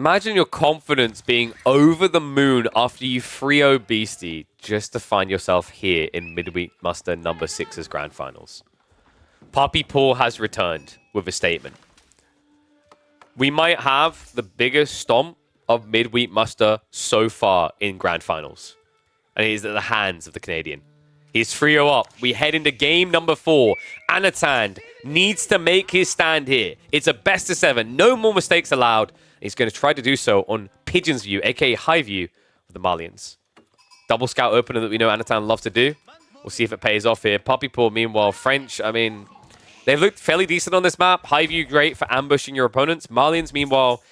Imagine your confidence being over the moon after you 3-0 Beastie just to find yourself here in Midweek Muster number 6's Grand Finals. Poppy Paul has returned with a statement. We might have the biggest stomp of Midweek Muster so far in Grand Finals. And it is at the hands of the Canadian. He's 3-0 up. We head into game number 4. Anatan needs to make his stand here. It's a best of 7. No more mistakes allowed. He's going to try to do so on Pigeon's View, aka High View, of the Malians. Double scout opener that we know Anatan loves to do. We'll see if it pays off here. Poppy Paul, meanwhile, French, I mean, they've looked fairly decent on this map. High View, great for ambushing your opponents. Malians, meanwhile,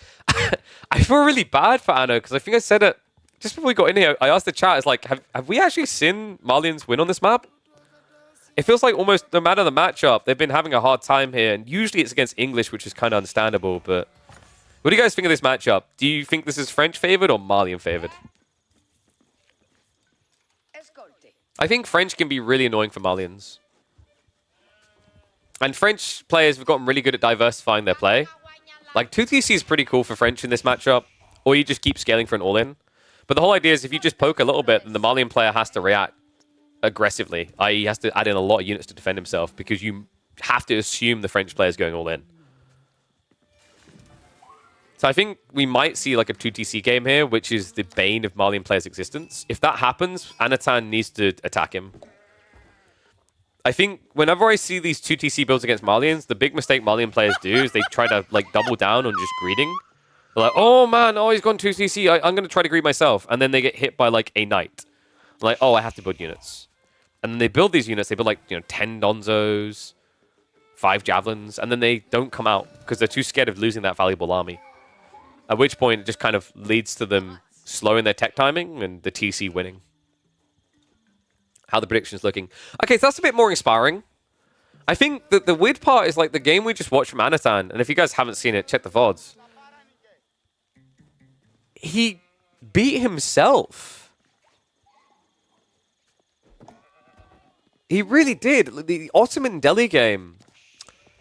I feel really bad for Anno, because I think I said it just before we got in here. I asked the chat, it's like, have we actually seen Malians win on this map? It feels like almost no matter the matchup, they've been having a hard time here. And usually it's against English, which is kind of understandable, but... What do you guys think of this matchup? Do you think this is French favored or Malian favored? I think French can be really annoying for Malians. And French players have gotten really good at diversifying their play. Like 2TC is pretty cool for French in this matchup, or you just keep scaling for an all-in. But the whole idea is if you just poke a little bit, then the Malian player has to react aggressively, i.e. he has to add in a lot of units to defend himself because you have to assume the French player is going all in. So I think we might see like a 2TC game here, which is the bane of Malian players' existence. If that happens, Anatan needs to attack him. I think whenever I see these 2TC builds against Malians, the big mistake Malian players do is they try to like double down on just greeting. They're like, oh man, oh he's gone 2TC, I'm going to try to greet myself. And then they get hit by like a knight. Like, oh, I have to build units. And then they build these units, they build like, 10 Donzos, 5 Javelins, and then they don't come out because they're too scared of losing that valuable army. At which point, it just kind of leads to them slowing their tech timing and the TC winning. How the prediction's looking. Okay, so that's a bit more inspiring. I think that the weird part is like the game we just watched from Anatan, and if you guys haven't seen it, check the VODs. He beat himself. He really did. The Ottoman Delhi game,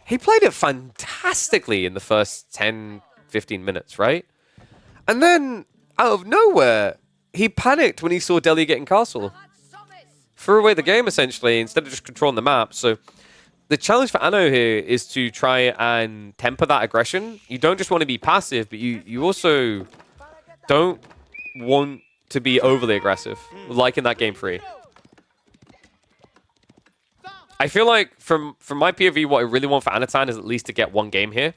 he played it fantastically in the first 10, 15 minutes, right? And then, out of nowhere, he panicked when he saw Delhi getting castle. Threw away the game, essentially, instead of just controlling the map. So, the challenge for Anno here is to try and temper that aggression. You don't just want to be passive, but you also don't want to be overly aggressive, like in that game 3. I feel like, from my POV, what I really want for Anatan is at least to get one game here.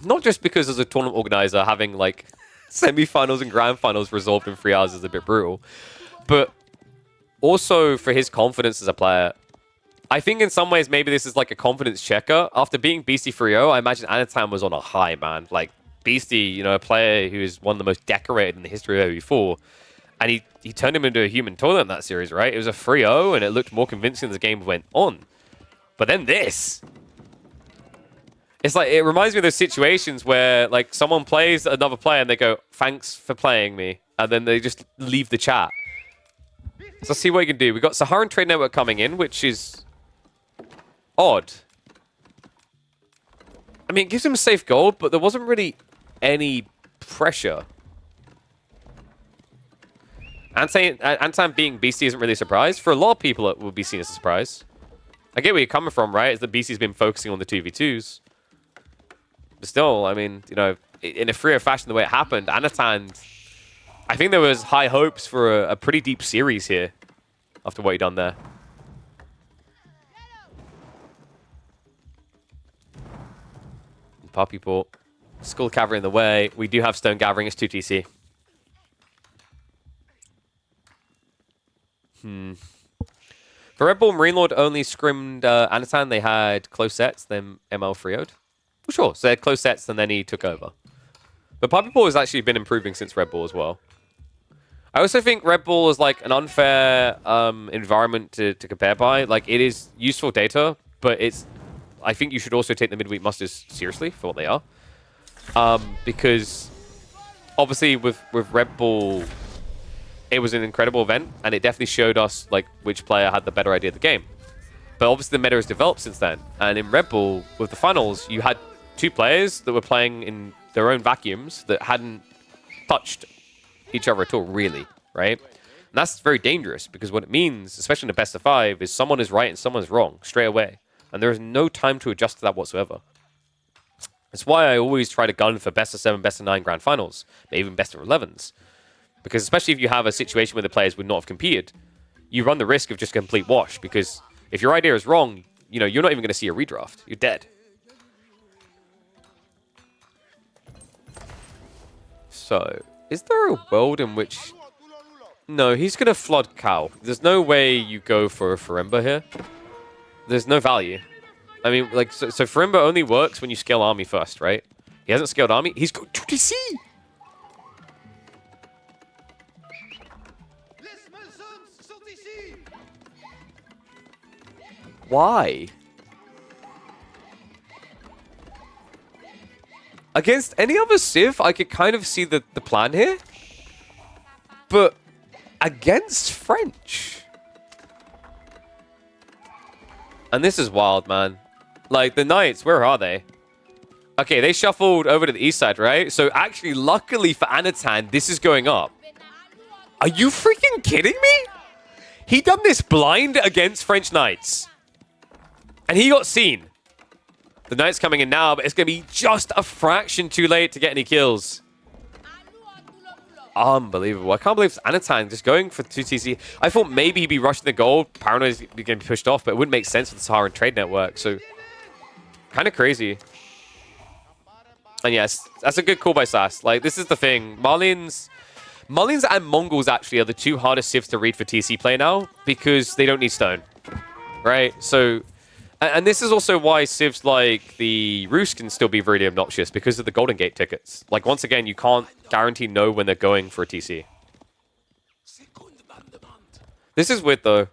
Not just because as a tournament organizer, having like semi-finals and grand finals resolved in 3 hours is a bit brutal, but also for his confidence as a player. I think in some ways maybe this is like a confidence checker. After beating Beastie 3-0, I imagine Anatan was on a high, man. Like Beastie, a player who is one of the most decorated in the history of OE4, and he turned him into a human toilet in that series, right? It was a 3-0 and it looked more convincing as the game went on. But then this... It's like, it reminds me of those situations where, like, someone plays another player and they go, thanks for playing me. And then they just leave the chat. So let's see what you can do. We've got Saharan Trade Network coming in, which is odd. I mean, it gives him safe gold, but there wasn't really any pressure. Antan being Beastie isn't really a surprise. For a lot of people, it would be seen as a surprise. I get where you're coming from, right? Is that Beastie's been focusing on the 2v2s. But still, I mean, in a freer fashion, the way it happened, Anatan, I think there was high hopes for a pretty deep series here after what he done there. Poppy Paul, Skull Cavalry in the way. We do have Stone Gathering. It's 2TC. For Red Bull, Marine Lord only scrimmed Anatan. They had close sets, then ML 3-0'd. Well, sure, so they had close sets, and then he took over. But Poppy Paul has actually been improving since Red Bull as well. I also think Red Bull is like an unfair environment to compare by. Like, it is useful data, but I think you should also take the midweek musters seriously for what they are. Because obviously with Red Bull, it was an incredible event, and it definitely showed us like which player had the better idea of the game. But obviously the meta has developed since then. And in Red Bull, with the finals, you had 2 players that were playing in their own vacuums that hadn't touched each other at all, really, right? And that's very dangerous because what it means, especially in a best of 5, is someone is right and someone's wrong straight away. And there is no time to adjust to that whatsoever. That's why I always try to gun for best of 7, best of 9 grand finals, maybe even best of 11s. Because especially if you have a situation where the players would not have competed, you run the risk of just complete wash. Because if your idea is wrong, you know, you're not even going to see a redraft. You're dead. So, is there a world in which... No, he's going to flood Cow. There's no way you go for a Farimba here. There's no value. I mean, like, so Farimba only works when you scale army first, right? He hasn't scaled army. He's got 2TC! Why? Against any other Civ, I could kind of see the plan here. But against French... And this is wild, man. Like, the Knights, where are they? Okay, they shuffled over to the east side, right? So, actually, luckily for Anatan, this is going up. Are you freaking kidding me? He done this blind against French Knights. And he got seen. The Knights coming in now, but it's going to be just a fraction too late to get any kills. Unbelievable. I can't believe it's Anatan just going for 2TC. I thought maybe he'd be rushing the gold. Paranoid's going to be pushed off, but it wouldn't make sense with the Saharan trade network. So, kind of crazy. And yes, that's a good call by Sass. Like, this is the thing. Malians and Mongols actually are the 2 hardest civs to read for TC play now because they don't need stone. Right? So... And this is also why civs like the Rus can still be really obnoxious because of the Golden Gate tickets. Like, once again, you can't guarantee know when they're going for a TC. This is weird, though.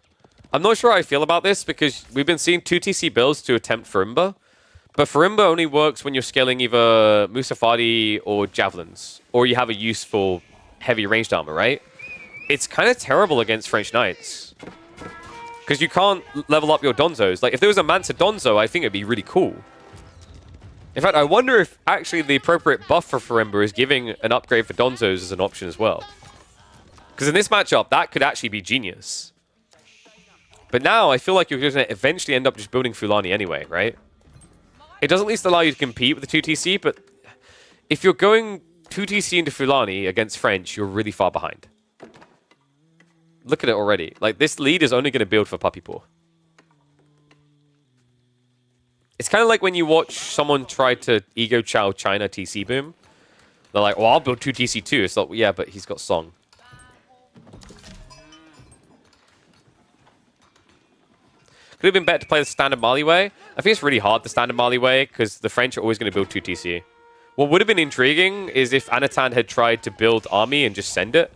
I'm not sure how I feel about this because we've been seeing 2 TC builds to attempt Farimba. But Farimba only works when you're scaling either Musafadi or Javelins. Or you have a use for heavy ranged armor, right? It's kind of terrible against French Knights. Because you can't level up your Donzos. Like, if there was a Mansa Donzo, I think it'd be really cool. In fact, I wonder if actually the appropriate buff for Farimba is giving an upgrade for Donzos as an option as well. Because in this matchup, that could actually be genius. But now, I feel like you're going to eventually end up just building Fulani anyway, right? It does at least allow you to compete with the 2TC, but if you're going 2TC into Fulani against French, you're really far behind. Look at it already. Like, this lead is only going to build for Puppy Paw. It's kind of like when you watch someone try to Ego Chow China TC boom. They're like, well, I'll build 2 TC too. It's like, yeah, but he's got Song. Could have been better to play the standard Mali way. I think it's really hard, the standard Mali way, because the French are always going to build 2 TC. What would have been intriguing is if Anatan had tried to build army and just send it.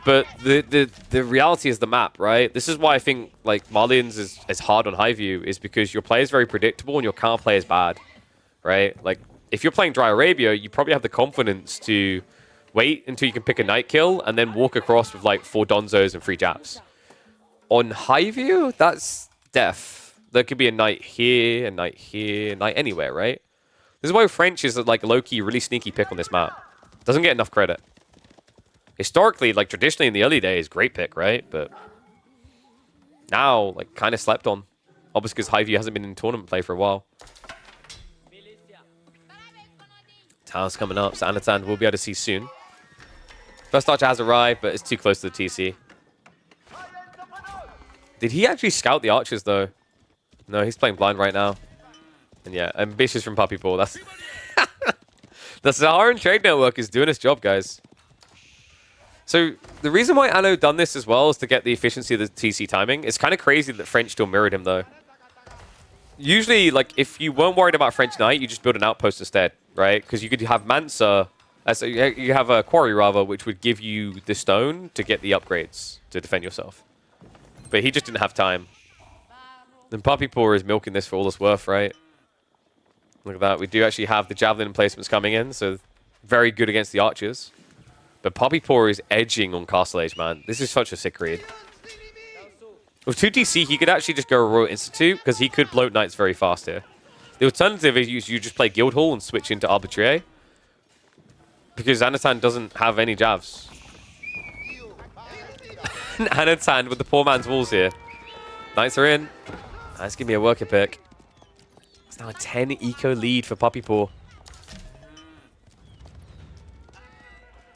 But the reality is the map, right? This is why I think like Malians is hard on high view, is because your play is very predictable and your counter play is bad, right? Like, if you're playing Dry Arabia, you probably have the confidence to wait until you can pick a night kill and then walk across with like 4 Donzos and 3 Japs. On high view, that's death. There could be a knight here, a knight here, a knight anywhere, right? This is why French is like low-key really sneaky pick on this map. Doesn't get enough credit. Historically, like traditionally in the early days, great pick, right? But now, like, kind of slept on. Obviously, because Highview hasn't been in tournament play for a while. Tower's coming up, so Anatan we'll be able to see soon. First Archer has arrived, but it's too close to the TC. Did he actually scout the archers, though? No, he's playing blind right now. And yeah, ambitious from Puppy Paw. That's the Saharan Trade Network is doing its job, guys. So the reason why Anno done this as well is to get the efficiency of the TC timing. It's kind of crazy that French still mirrored him, though. Usually, like, if you weren't worried about French Knight, you just build an outpost instead, right? Because you could have Mansa, you have a quarry, rather, which would give you the stone to get the upgrades to defend yourself. But he just didn't have time. And Puppy Paw is milking this for all it's worth, right? Look at that. We do actually have the Javelin emplacements coming in, so very good against the archers. But Puppy Paw is edging on Castle Age, man. This is such a sick read. With 2TC, he could actually just go Royal Institute, because he could bloat Knights very fast here. The alternative is you just play Guildhall and switch into Arbitrary. Because Anatan doesn't have any jabs. Anatan with the poor man's walls here. Knights are in. That's going to be a worker pick. It's now a 10 eco lead for Puppy Paw.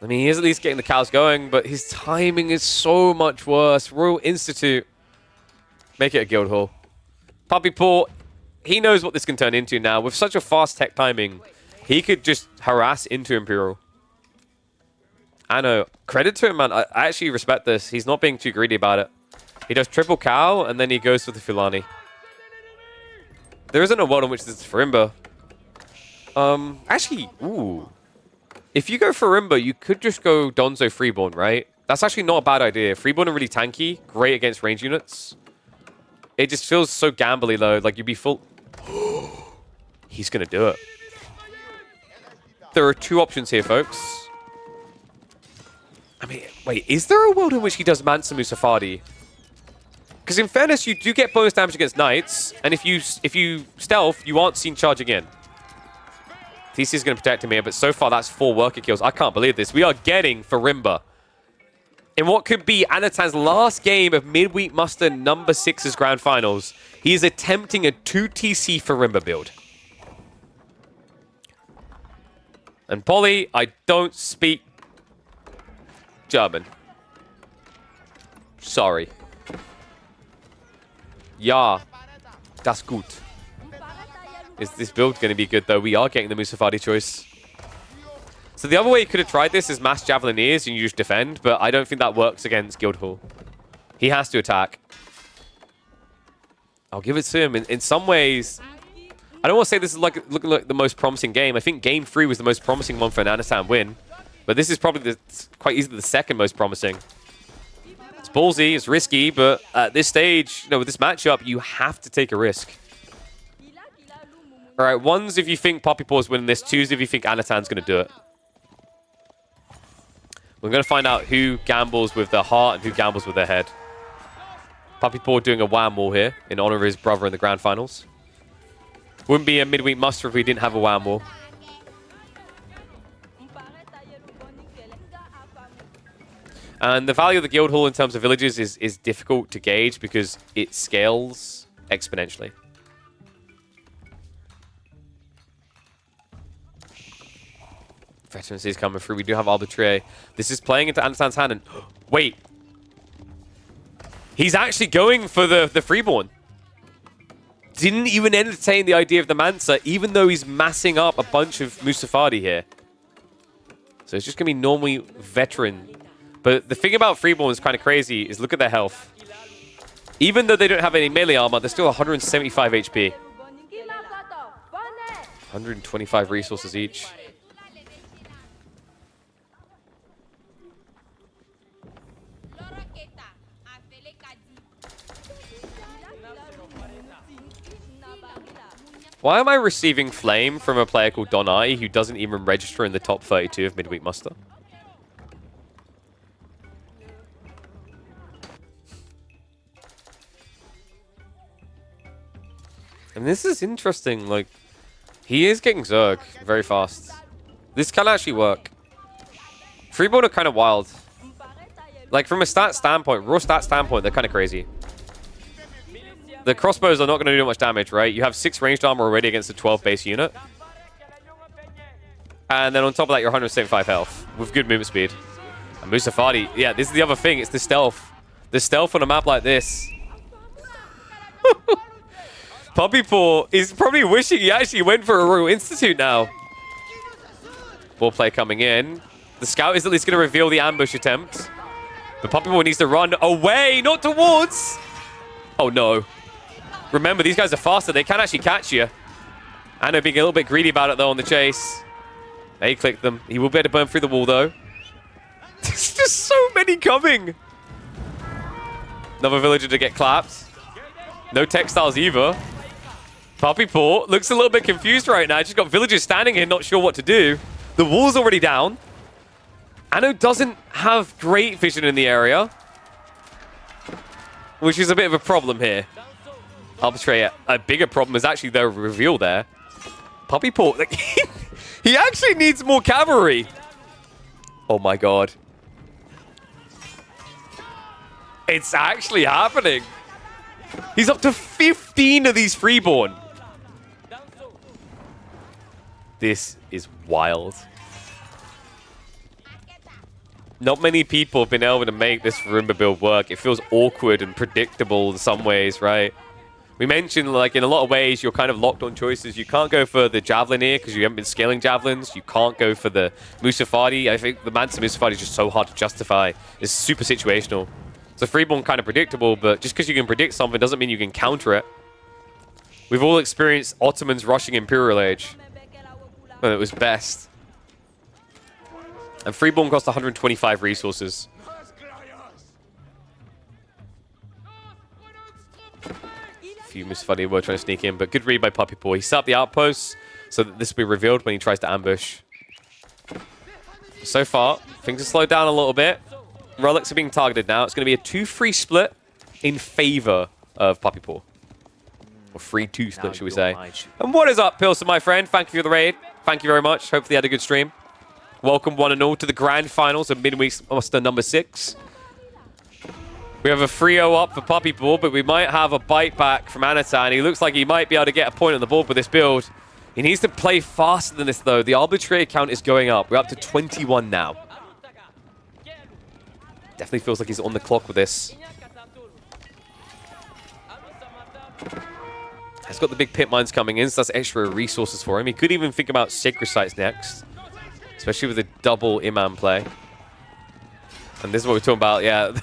I mean, he is at least getting the cows going, but his timing is so much worse. Royal Institute. Make it a guild hall. Puppy Paw, he knows what this can turn into now. With such a fast tech timing, he could just harass into Imperial. I know. Credit to him, man. I actually respect this. He's not being too greedy about it. He does triple cow, and then he goes for the Fulani. There isn't a world in which this is Farimba. Actually, ooh. If you go Farimba, you could just go Donzo Freeborn, right? That's actually not a bad idea. Freeborn are really tanky. Great against range units. It just feels so gambly, though. Like, you'd be full... He's going to do it. There are two options here, folks. I mean, wait, is there a world in which he does Mansa Musafadi? Because in fairness, you do get bonus damage against knights, and if you stealth, you aren't seen charging in. TC is going to protect him here, but so far that's 4 worker kills. I can't believe this. We are getting Farimba. In what could be Anatan's last game of Midweek Muster number 6's Grand Finals, he is attempting a 2 TC Farimba build. And Polly, I don't speak German. Sorry. Ja, das gut. Is this build going to be good, though? We are getting the Musafadi choice. So the other way you could have tried this is mass Javelineers and you just defend, but I don't think that works against Guildhall. He has to attack. I'll give it to him. In some ways, I don't want to say this is looking like the most promising game. I think game 3 was the most promising one for an Anatan win, but this is probably quite easily the second most promising. It's ballsy, it's risky, but at this stage, you know, with this matchup, you have to take a risk. All right, one's if you think Puppy Paw's winning this, two's if you think Anatan's going to do it. We're going to find out who gambles with their heart and who gambles with their head. Puppy Paw doing a wham wall here in honor of his brother in the Grand Finals. Wouldn't be a midweek muster if we didn't have a wham wall. And the value of the guild hall in terms of villages is difficult to gauge because it scales exponentially. Veterancy is coming through. We do have Arbitrary. This is playing into Anatan's hand. And wait. He's actually going for the Freeborn. Didn't even entertain the idea of the Mansa, even though he's massing up a bunch of Musafadi here. So it's just going to be normally Veteran. But the thing about Freeborn is kind of crazy is look at their health. Even though they don't have any melee armor, they're still 175 HP. 125 resources each. Why am I receiving flame from a player called Donai who doesn't even register in the top 32 of Midweek Muster? And this is interesting, like, he is getting Zerg very fast. This can actually work. Freeborn are kind of wild. Like, from a stat standpoint, raw stat standpoint, they're kind of crazy. The crossbows are not going to do much damage, right? You have 6 ranged armor already against a 12 base unit. And then on top of that, you're 175 health with good movement speed. And Musafadi, yeah, this is the other thing. It's the stealth. The stealth on a map like this. Puppy Paw is probably wishing he actually went for a Royal Institute now. Ball play coming in. The scout is at least going to reveal the ambush attempt. But Puppy Paw needs to run away, not towards. Oh, no. Remember, these guys are faster. They can actually catch you. Anno being a little bit greedy about it, though, on the chase. They clicked them. He will be able to burn through the wall, though. There's just so many coming. Another villager to get clapped. No textiles either. Puppy Paw looks a little bit confused right now. Just got villagers standing here, not sure what to do. The wall's already down. Anno doesn't have great vision in the area, which is a bit of a problem here. Arbitrary, a bigger problem is actually the reveal there. Puppy Paw, like, he actually needs more cavalry. Oh my god. It's actually happening. He's up to 15 of these freeborn. This is wild. Not many people have been able to make this Roomba build work. It feels awkward and predictable in some ways, right? We mentioned, like, in a lot of ways, you're kind of locked on choices. You can't go for the Javelin here because you haven't been scaling Javelins. You can't go for the Musafadi. I think the Mansa Musafadi is just so hard to justify. It's super situational. So freeborn kind of predictable, but just because you can predict something doesn't mean you can counter it. We've all experienced Ottomans rushing Imperial Age when it was best. And freeborn cost 125 resources. A few Musafadi were trying to sneak in, but good read by Puppy Paw. He set up the outposts so that this will be revealed when he tries to ambush. So far, things have slowed down a little bit. Relics are being targeted now. It's going to be a 2-3 split in favor of Puppy Paw. Or 3-2 split, should we say. And what is up, Pilsen, my friend? Thank you for the raid. Thank you very much. Hopefully you had a good stream. Welcome, one and all, to the grand finals of Midweek Muster number 6. We have a 3-0 up for Puppy Paw, but we might have a bite back from Anatan. He looks like he might be able to get a point on the board with this build. He needs to play faster than this, though. The arbitrary count is going up. We're up to 21 now. Definitely feels like he's on the clock with this. He's got the big pit mines coming in, so that's extra resources for him. He could even think about Sacred Sites next, especially with a double Imam play. And this is what we're talking about, yeah.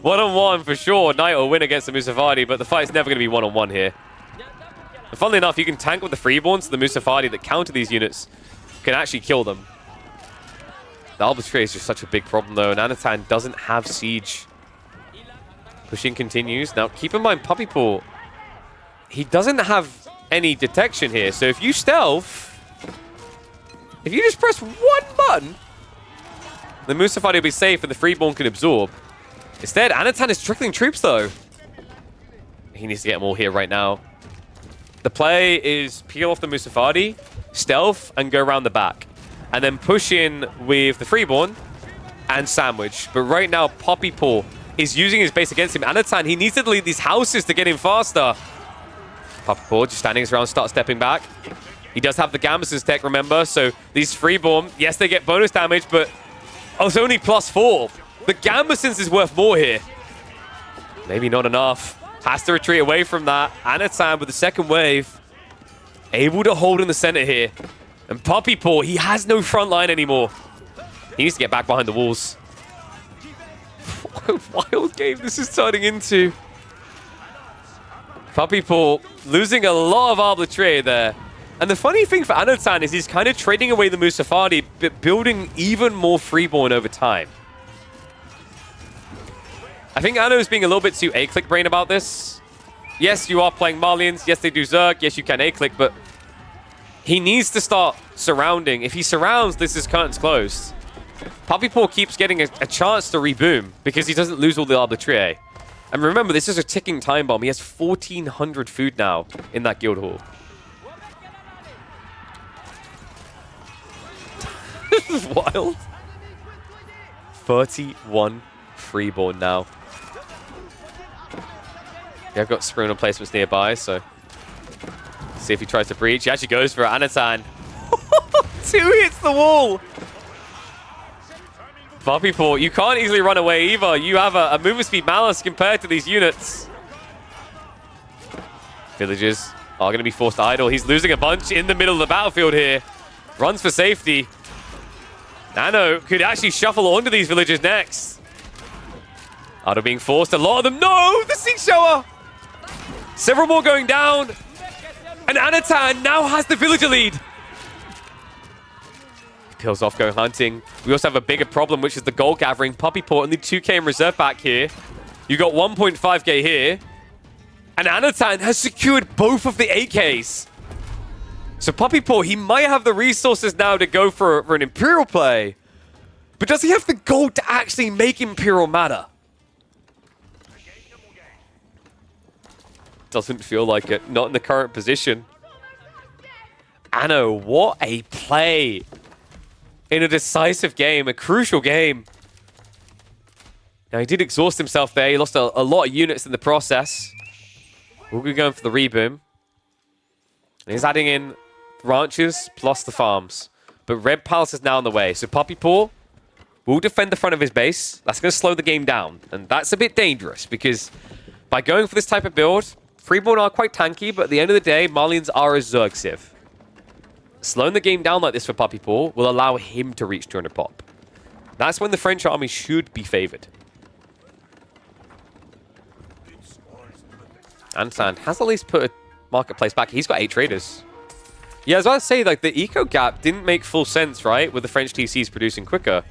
One-on-one for sure. Knight will win against the Musafadi, but the fight's never going to be one-on-one here. And funnily enough, you can tank with the freeborns, so the Musafadi that counter these units can actually kill them. The arbitrary is just such a big problem, though, and Anatan doesn't have siege. Pushing continues. Now, keep in mind, Puppy Paw, he doesn't have any detection here, so if you stealth, if you just press one button, the Musafadi will be safe and the freeborn can absorb. Instead, Anatan is trickling troops, though. He needs to get them all here right now. The play is peel off the Musafadi, stealth, and go around the back. And then push in with the freeborn and sandwich. But right now, Puppy Paw is using his base against him. Anatan, he needs to delete these houses to get in faster. Puppy Paw just standing his ground, start stepping back. He does have the Gambus's tech, remember? So these freeborn, yes, they get bonus damage, but it's only +4. The Gambusins is worth more here. Maybe not enough. Has to retreat away from that. Anatan with the second wave. Able to hold in the center here. And Puppy Paw, he has no front line anymore. He needs to get back behind the walls. What a wild game this is turning into. Puppy Paw losing a lot of arbitrary there. And the funny thing for Anatan is he's kind of trading away the Musafadi, but building even more freeborn over time. I think Anno's being a little bit too A-click brain about this. Yes, you are playing Malians. Yes, they do Zerg. Yes, you can A-click, but he needs to start surrounding. If he surrounds, this is curtains closed. Puppy Paw keeps getting a chance to reboom because he doesn't lose all the arbitrary. And remember, this is a ticking time bomb. He has 1,400 food now in that guild hall. This is wild. 31 freeborn now. Yeah, I've got spring replacements nearby, so see if he tries to breach. He actually goes for it. Anatan. 2 hits the wall. Puppy Paw, you can't easily run away either. You have a movement speed malice compared to these units. Villagers are going to be forced to idle. He's losing a bunch in the middle of the battlefield here. Runs for safety. Nano could actually shuffle onto these villagers next. Idle being forced. A lot of them. No! The Sea Shower! Several more going down. And Anatan now has the villager lead. Peels off going hunting. We also have a bigger problem, which is the gold gathering. Puppy Paw only 2k in reserve back here. You got 1.5k here. And Anatan has secured both of the 8ks. So Puppy Paw, he might have the resources now to go for an Imperial play. But does he have the gold to actually make Imperial matter? Doesn't feel like it. Not in the current position. Anno, what a play. in a decisive game, a crucial game. Now, he did exhaust himself there. He lost a lot of units in the process. We'll be going for the reboom. And he's adding in ranches plus the farms. But Red Palace is now on the way. So Puppy Paw will defend the front of his base. That's going to slow the game down. And that's a bit dangerous because by going for this type of build, Freeborn are quite tanky, but at the end of the day, Malians are a Zerg Civ. Slowing the game down like this for Puppy Paw will allow him to reach 200 pop. That's when the French army should be favored. Ansan has at least put a marketplace back. He's got 8 traders. Yeah, I was about to say, like, the eco gap didn't make full sense, right? With the French TCs producing quicker.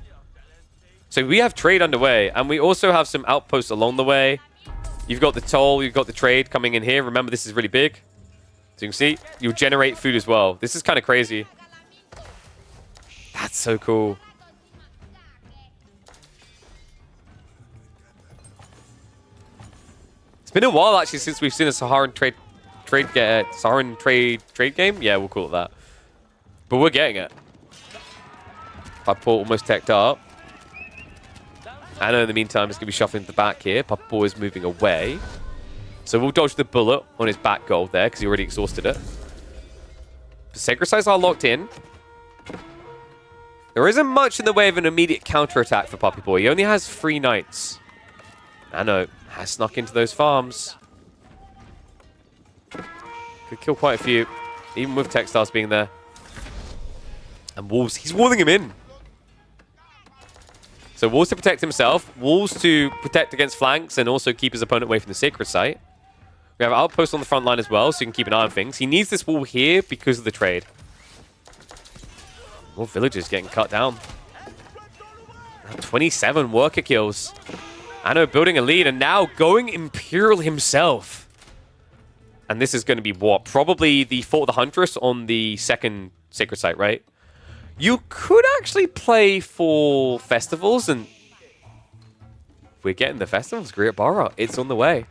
So we have trade underway, and we also have some outposts along the way. You've got the toll, you've got the trade coming in here. Remember, this is really big. So you can see, you'll generate food as well. This is kind of crazy. That's so cool. It's been a while, actually, since we've seen a Saharan trade game? Yeah, we'll call it that. But we're getting it. Puppy almost teched up. Anna, in the meantime, is going to be shuffling the back here. Puppy is moving away. So we'll dodge the bullet on his back gold there, because he already exhausted it. The Sacred Sites are locked in. There isn't much in the way of an immediate counterattack for Puppy Boy. He only has 3 knights. Anno has snuck into those farms. Could kill quite a few, even with Textiles being there. And Wolves, he's walling him in. So Wolves to protect himself, Wolves to protect against flanks and also keep his opponent away from the Sacred Site. We have outposts on the front line as well, so you can keep an eye on things. He needs this wall here because of the trade. More villagers getting cut down. 27 worker kills. Anno building a lead and now going Imperial himself. And this is going to be what? Probably the Fort of the Huntress on the second Sacred Site, right? You could actually play for festivals, and we're getting the festivals. Great Barra, it's on the way.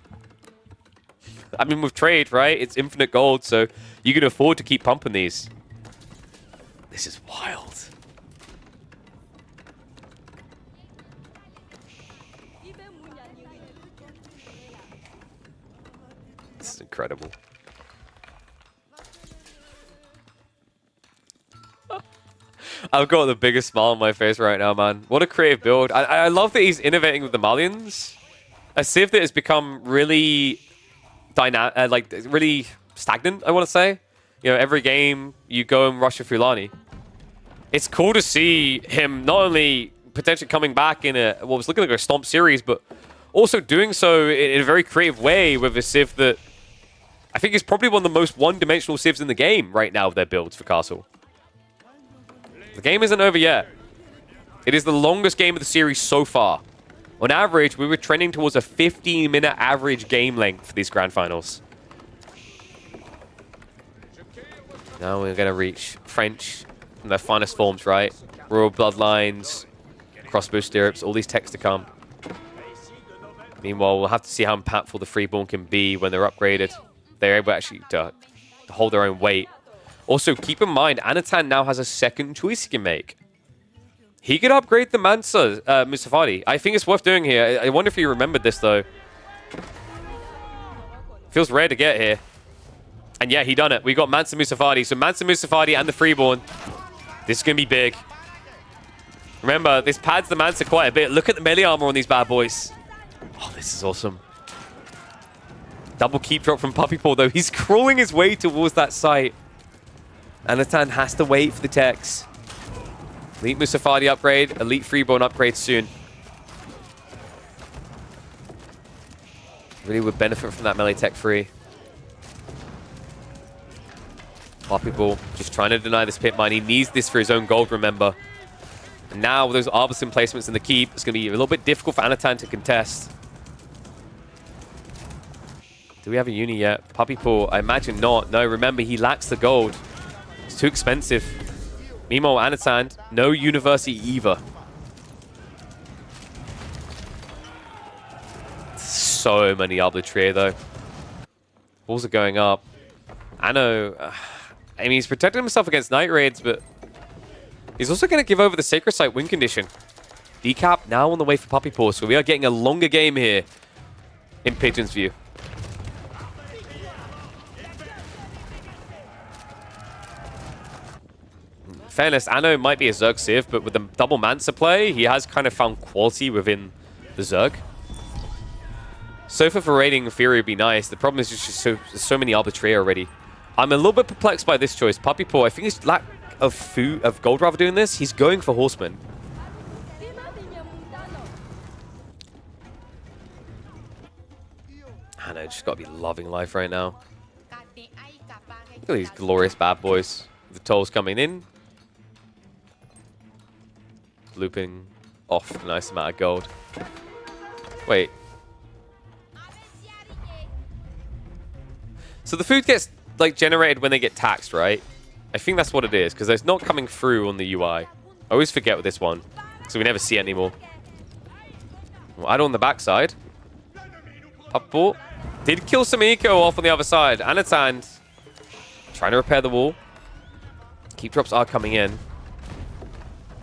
I mean, with trade, right? It's infinite gold, so you can afford to keep pumping these. This is wild. This is incredible. I've got the biggest smile on my face right now, man. What a creative build. I love that he's innovating with the Malians. A civ that has become really really stagnant, I want to say. You know, every game you go and rush a Fulani. It's cool to see him not only potentially coming back in what was looking like a Stomp series, but also doing so in a very creative way with a civ that I think is probably one of the most one-dimensional civs in the game right now with their builds for Castle. The game isn't over yet. It is the longest game of the series so far. On average, we were trending towards a 15-minute average game length for these grand finals. Now we're going to reach French in their finest forms, right? Royal Bloodlines, Crossbow Stirrups, all these techs to come. Meanwhile, we'll have to see how impactful the Freeborn can be when they're upgraded. They're able actually to hold their own weight. Also, keep in mind, Anatan now has a second choice he can make. He could upgrade the Mansa, Mustafadi. I think it's worth doing here. I wonder if you remembered this, though. Feels rare to get here. And yeah, he done it. We got Mansa Mustafadi. So Mansa Mustafadi and the Freeborn. This is going to be big. Remember, this pads the Mansa quite a bit. Look at the melee armor on these bad boys. Oh, this is awesome. Double keep drop from Puppy Paw, though. He's crawling his way towards that site. Anatan has to wait for the techs. Elite Mustafadi upgrade, Elite Freeborn upgrade soon. Really would benefit from that melee tech free. Puppy Paw just trying to deny this pit mine. He needs this for his own gold, remember. And now with those Arbasin placements in the keep, it's going to be a little bit difficult for Anatan to contest. Do we have a uni yet? Puppy Paw, I imagine not. No, remember, he lacks the gold. It's too expensive. Meanwhile, Anatan, no university either. So many Arbitria, though. Balls are going up. Anno, I mean, he's protecting himself against night raids, but He's also going to give over the Sacred Site win condition. Decap now on the way for Puppy Paw, so we are getting a longer game here in Pigeon's view. Fairness, Anno might be a Zerg Civ, but with the double Mansa play, he has kind of found quality within the Zerg. Sofa for raiding Fury would be nice. The problem is just so many Arbitrary already. I'm a little bit perplexed by this choice. Puppy Paw, I think his lack of food, of gold rather doing this. He's going for Horseman. Anno just got to be loving life right now. Look at these glorious bad boys. The tolls coming in. Looping off a nice amount of gold. Wait. So the food gets like generated when they get taxed, right? I think that's what it is, because it's not coming through on the UI. I always forget with this one, so we never see it anymore. We'll add on the backside. Puppy did kill some eco off on the other side. Anatan trying to repair the wall. Keep drops are coming in.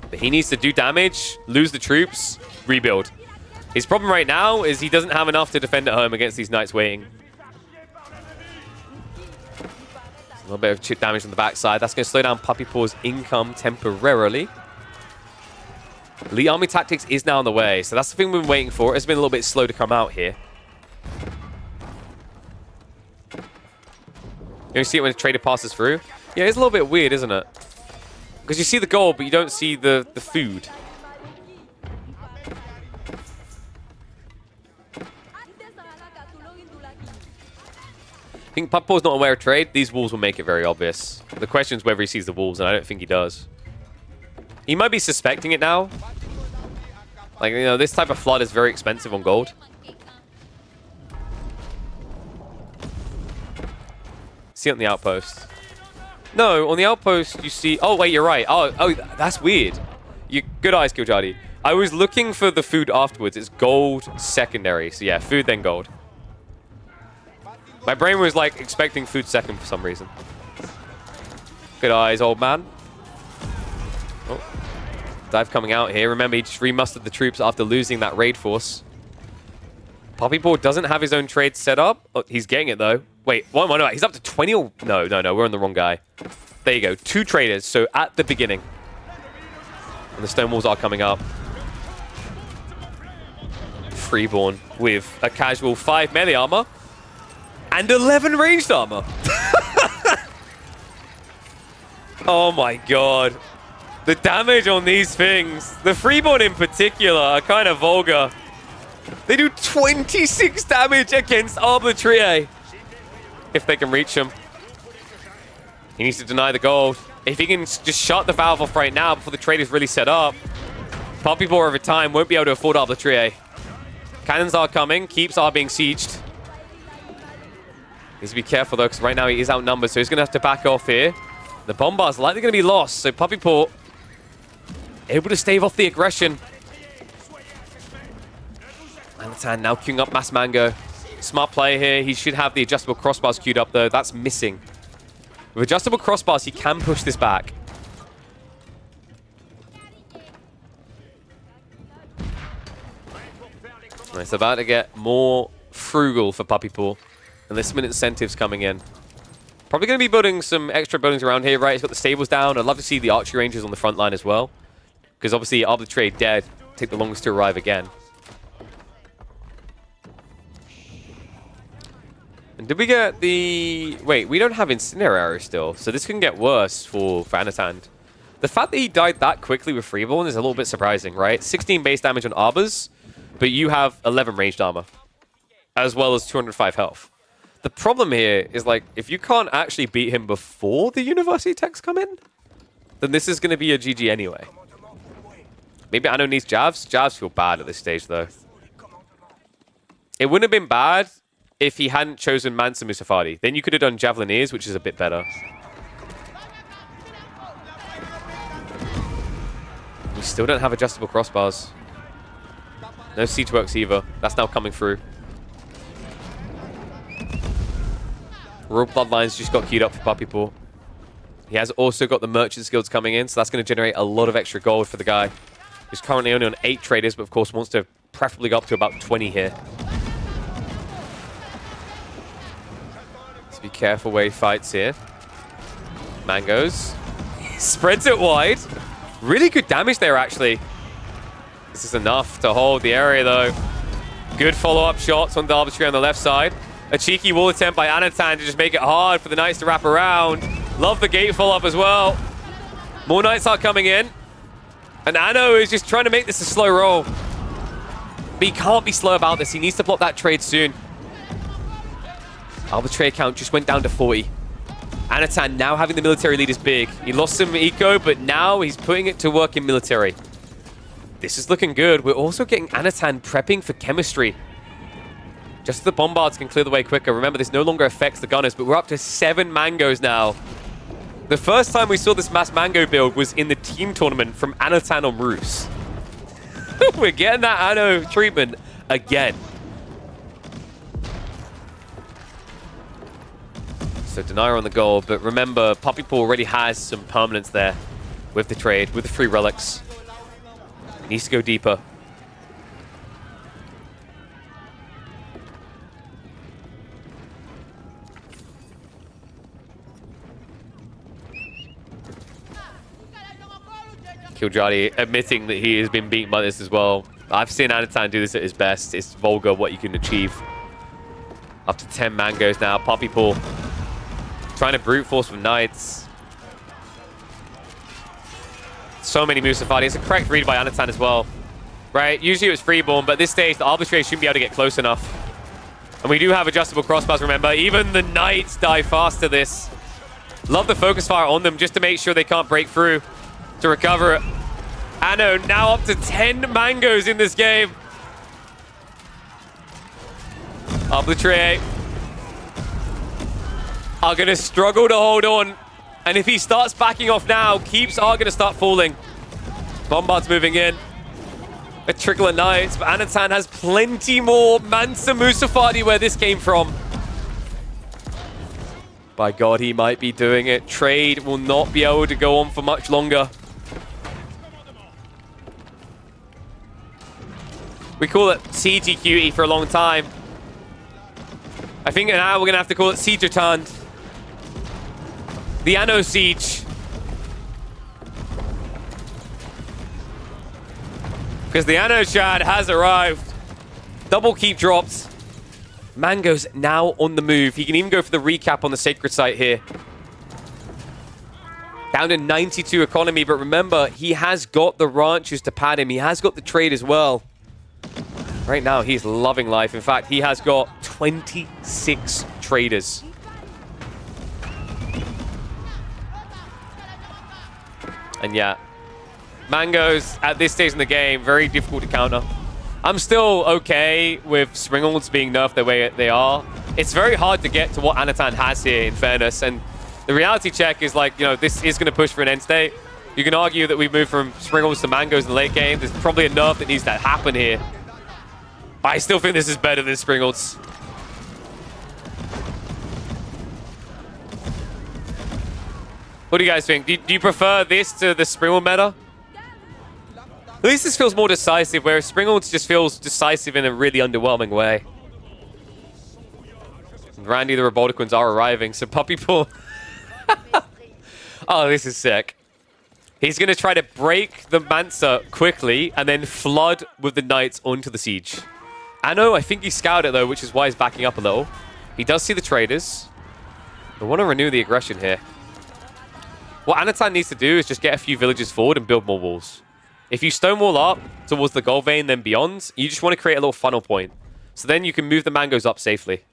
But he needs to do damage, lose the troops, rebuild. His problem right now is he doesn't have enough to defend at home against these knights waiting. A little bit of chip damage on the backside. That's going to slow down Puppy Paw's income temporarily. Elite Army Tactics is now on the way, so that's the thing we've been waiting for. It's been a little bit slow to come out here. You see it when a trader passes through? Yeah, it's a little bit weird, isn't it? Because you see the gold, but you don't see the food. I think Puppy Paw's not aware of trade. These wolves will make it very obvious. The question is whether he sees the wolves, and I don't think he does. He might be suspecting it now. Like, you know, this type of flood is very expensive on gold. See it on the outpost. No, on the outpost you see... Oh, wait, you're right. Oh, that's weird. Good eyes, Kiljadi. I was looking for the food afterwards. It's gold secondary. So yeah, food then gold. My brain was like expecting food second for some reason. Good eyes, old man. Oh. Dive coming out here. Remember, he just remustered the troops after losing that raid force. Puppy Paw doesn't have his own trade set up. Oh, he's getting it, though. Wait, no, he's up to 20 or... No, we're on the wrong guy. There you go. 2 traders, so at the beginning. And the stone walls are coming up. Freeborn with a casual 5 melee armor. And 11 ranged armor. Oh my god. The damage on these things, the Freeborn in particular, are kind of vulgar. They do 26 damage against Arbitrary. If they can reach him. He needs to deny the gold. If he can just shut the valve off right now before the trade is really set up, Puppy Paw over time won't be able to afford Arbitrary. Cannons are coming. Keeps are being sieged. Needs to be careful though, because right now he is outnumbered, so he's going to have to back off here. The bombard's likely going to be lost, so Puppy Paw able to stave off the aggression. Anatan now queuing up Mass Mango. Smart play here. He should have the adjustable crossbars queued up though. That's missing. With adjustable crossbars, he can push this back. It's about to get more frugal for Puppy Paw. And there's some incentives coming in. Probably going to be building some extra buildings around here, right? He's got the stables down. I'd love to see the archery ranges on the front line as well. Because obviously, Arbitrary dead. Take the longest to arrive again. And did we get the... Wait, we don't have Incinerary still. So this can get worse for Anatan. The fact that he died that quickly with Freeborn is a little bit surprising, right? 16 base damage on Arbors, but you have 11 ranged armor. As well as 205 health. The problem here is, like, if you can't actually beat him before the university techs come in, then this is going to be a GG anyway. Maybe Anno needs Javs. Javs feel bad at this stage, though. It wouldn't have been bad if he hadn't chosen Mansa Musafadi. Then you could have done Javelineers, which is a bit better. We still don't have adjustable crossbars. No siege works either. That's now coming through. Royal Bloodlines just got queued up for Puppy Paw. He has also got the merchant skills coming in, so that's going to generate a lot of extra gold for the guy. He's currently only on 8 traders, but of course wants to preferably go up to about 20 here. So be careful where he fights here. Mangoes. Spreads it wide. Really good damage there, actually. This is enough to hold the area, though. Good follow-up shots on the arbitrary on the left side. A cheeky wall attempt by Anatan to just make it hard for the Knights to wrap around. Love the gate follow-up as well. More Knights are coming in. And Anno is just trying to make this a slow roll. But he can't be slow about this. He needs to block that trade soon. Arbitrary count just went down to 40. Anatan now having the military lead is big. He lost some eco, but now he's putting it to work in military. This is looking good. We're also getting Anatan prepping for chemistry. Just so the bombards can clear the way quicker. Remember, this no longer affects the gunners, but we're up to 7 mangoes now. The first time we saw this mass mango build was in the team tournament from Anatan on Rus. We're getting that Anno treatment again. So Denier on the goal, but remember, Puppy Paw already has some permanence there with the trade, with the free relics. Needs to go deeper. Killjoy admitting that he has been beaten by this as well. I've seen Anatan do this at his best. It's vulgar what you can achieve. Up to 10 mangoes now. Puppy Paw trying to brute force from Knights. So many Musafati. It's a correct read by Anatan as well. Right? Usually it was freeborn, but at this stage, the arbitrator shouldn't be able to get close enough. And we do have adjustable crossbars, remember. Even the Knights die fast to this. Love the focus fire on them just to make sure they can't break through to recover it. Anno now up to 10 mangoes in this game. Arbitrator are going to struggle to hold on. And if he starts backing off now, keeps are going to start falling. Bombard's moving in. A trickle of Knights, but Anatan has plenty more Mansa Musafati where this came from. By God, he might be doing it. Trade will not be able to go on for much longer. We call it CTQE for a long time. I think now we're going to have to call it Siege Returned. The Anno Siege. Because the Anno Shad has arrived. Double keep dropped. Mango's now on the move. He can even go for the recap on the Sacred Site here. Down to 92 economy, but remember, he has got the ranchers to pad him. He has got the trade as well. Right now, he's loving life. In fact, he has got 26 traders. And yeah, Mangoes at this stage in the game, very difficult to counter. I'm still okay with Springalds being nerfed the way they are. It's very hard to get to what Anatan has here, in fairness. And the reality check is like, you know, this is going to push for an end state. You can argue that we've moved from Springalds to Mangoes in the late game. There's probably a nerf that needs to happen here. But I still think this is better than Springalds. What do you guys think? Do you prefer this to the Springald meta? At least this feels more decisive, whereas Springalds just feels decisive in a really underwhelming way. And Randy the Roboticans are arriving, so Puppy Paw... Oh, this is sick. He's going to try to break the Mansa quickly and then flood with the Knights onto the siege. Anno, I think he scouted it though, which is why he's backing up a little. He does see the traders. I want to renew the aggression here. What Anatan needs to do is just get a few villages forward and build more walls. If you stonewall up towards the gold vein, then beyond, you just want to create a little funnel point. So then you can move the mangoes up safely.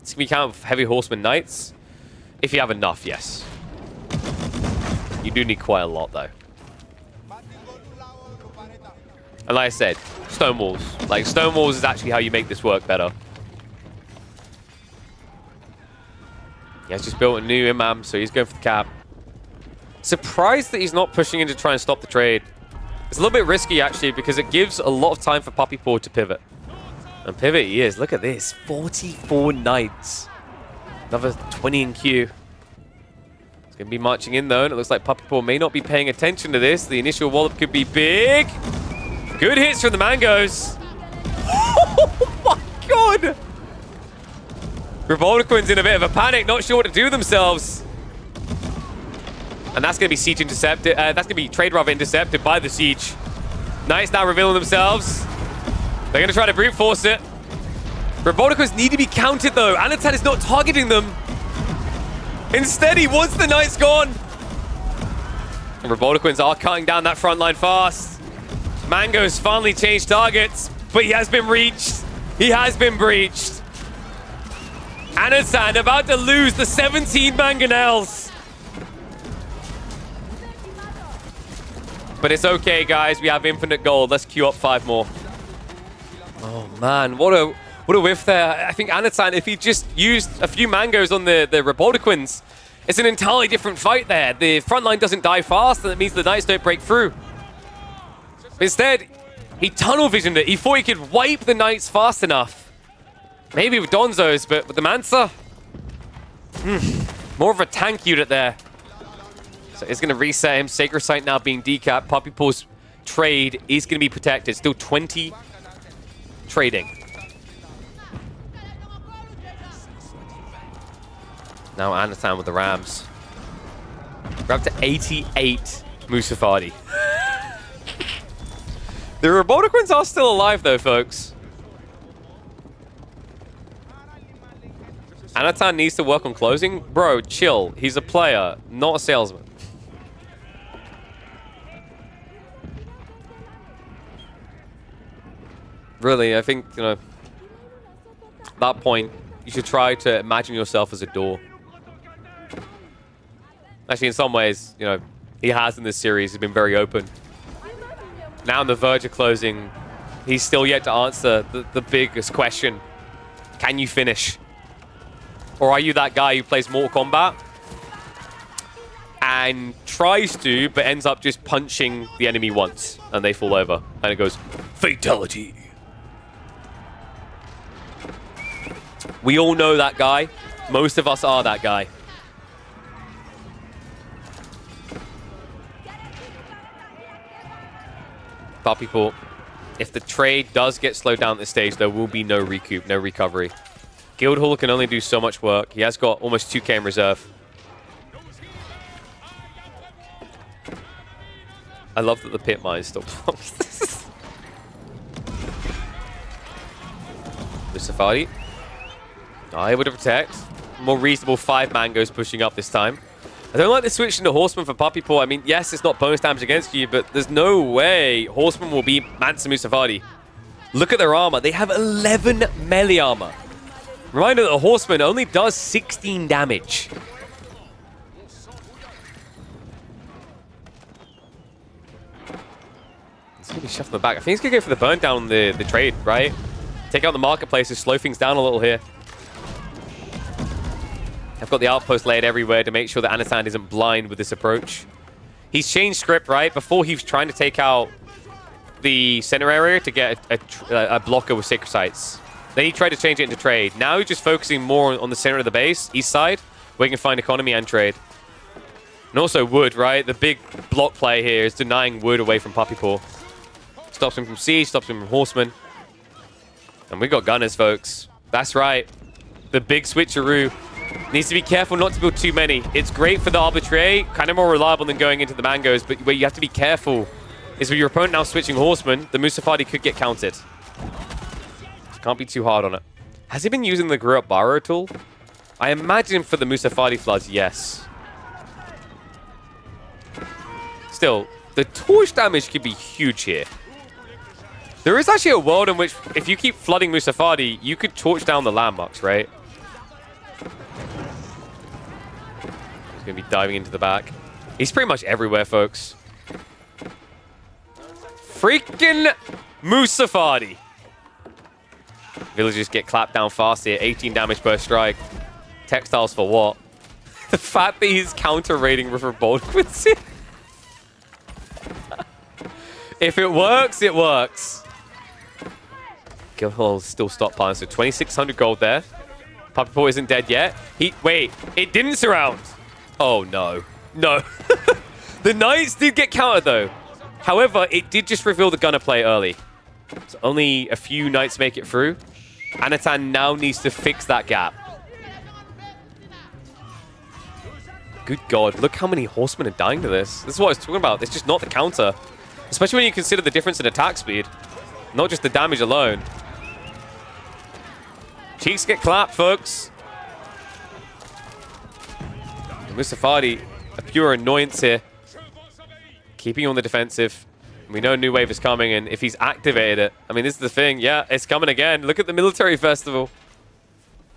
It's going to be count of heavy horseman knights. If you have enough, yes. You do need quite a lot, though. And like I said, stone walls. Like, stone walls is actually how you make this work better. He has just built a new imam, so he's going for the cap. Surprised that he's not pushing in to try and stop the trade. It's a little bit risky, actually, because it gives a lot of time for Puppy Paw to pivot. And pivot he is. Look at this. 44 knights. Another 20 in queue. It's going to be marching in, though, and it looks like Puppy Paw may not be paying attention to this. The initial wallop could be big. Good hits from the Mangoes. Oh, my God. Revoltaquin's in a bit of a panic, not sure what to do themselves. And that's going to be siege intercepted. That's going to be trade rather intercepted by the siege. Knights now revealing themselves. They're going to try to brute force it. Revoltaquins need to be counted, though. Anatan is not targeting them. Instead, he wants the knights gone. And Revoltaquins are cutting down that front line fast. Mango's finally changed targets, but he has been reached. He has been breached. Anatan about to lose the 17 mangonels. But it's okay, guys. We have infinite gold. Let's queue up 5 more. Oh, man. What a whiff there. I think Anatan, if he just used a few mangoes on the Revoltaquins, it's an entirely different fight there. The front line doesn't die fast, and that means the knights don't break through. Instead, he tunnel visioned it. He thought he could wipe the knights fast enough. Maybe with Donzos, but with the Mansa, more of a tank unit there. So it's going to reset him. Sacred Site now being decapped. Puppy Paw's trade is going to be protected. Still 20 trading. Now Anatan with the Rams. We're up to 88 Musafadi. The Revoltaquins are still alive, though, folks. Anatan needs to work on closing. Bro, chill. He's a player, not a salesman. Really, I think, you know, at that point, you should try to imagine yourself as a door. Actually, in some ways, you know, he has in this series. He's been very open. Now on the verge of closing, he's still yet to answer the biggest question. Can you finish? Or are you that guy who plays Mortal Kombat and tries to, but ends up just punching the enemy once and they fall over? And it goes, fatality. We all know that guy. Most of us are that guy. But people, if the trade does get slowed down at this stage, there will be no recoup, no recovery. Guildhall can only do so much work. He has got almost 2k in reserve. I love that the pit mine still pumps this. The Safari. Able to protect. More reasonable 5 mangoes pushing up this time. I don't like the switch into Horseman for Puppy Paw. I mean, yes, it's not bonus damage against you, but there's no way Horseman will beat Mansa Musafadi. Look at their armor. They have 11 melee armor. Reminder that the Horseman only does 16 damage. It's going to be shoved in the back. I think he's going to go for the burn down on the trade, right? Take out the marketplace to slow things down a little here. I've got the outpost laid everywhere to make sure that Anatan isn't blind with this approach. He's changed script, right? Before he was trying to take out the center area to get a blocker with sacred sites. Then he tried to change it into trade. Now he's just focusing more on the center of the base, east side, where he can find economy and trade. And also wood, right? The big block play here is denying wood away from Puppy Paw. Stops him from siege, stops him from horsemen. And we got gunners, folks. That's right. The big switcheroo. Needs to be careful not to build too many. It's great for the arbitrary, kind of more reliable than going into the mangoes, but where you have to be careful is with your opponent now switching horsemen, the Musafadi could get counted. Can't be too hard on it. Has he been using the Grew Up Burrow tool? I imagine for the Musafadi floods, yes. Still, the torch damage could be huge here. There is actually a world in which if you keep flooding Musafadi, you could torch down the landmarks, right? He's going to be diving into the back. He's pretty much everywhere, folks. Freaking Musafadi. Villagers get clapped down fast here. 18 damage per strike. Textiles for what? The fact that he's counter-raiding with Revoltaquins. If it works, it works. Guildhall's still stockpiling, so 2,600 gold there. Puppy Paw isn't dead yet. Wait, it didn't surround. Oh, no. No. The Knights did get countered, though. However, it did just reveal the Gunner play early. So only a few Knights make it through. Anatan now needs to fix that gap. Good God, look how many horsemen are dying to this. This is what I was talking about. It's just not the counter. Especially when you consider the difference in attack speed. Not just the damage alone. Cheeks get clapped, folks. Mustafadi, a pure annoyance here. Keeping you on the defensive. We know a new wave is coming, and if he's activated it, I mean, this is the thing. Yeah, it's coming again. Look at the military festival.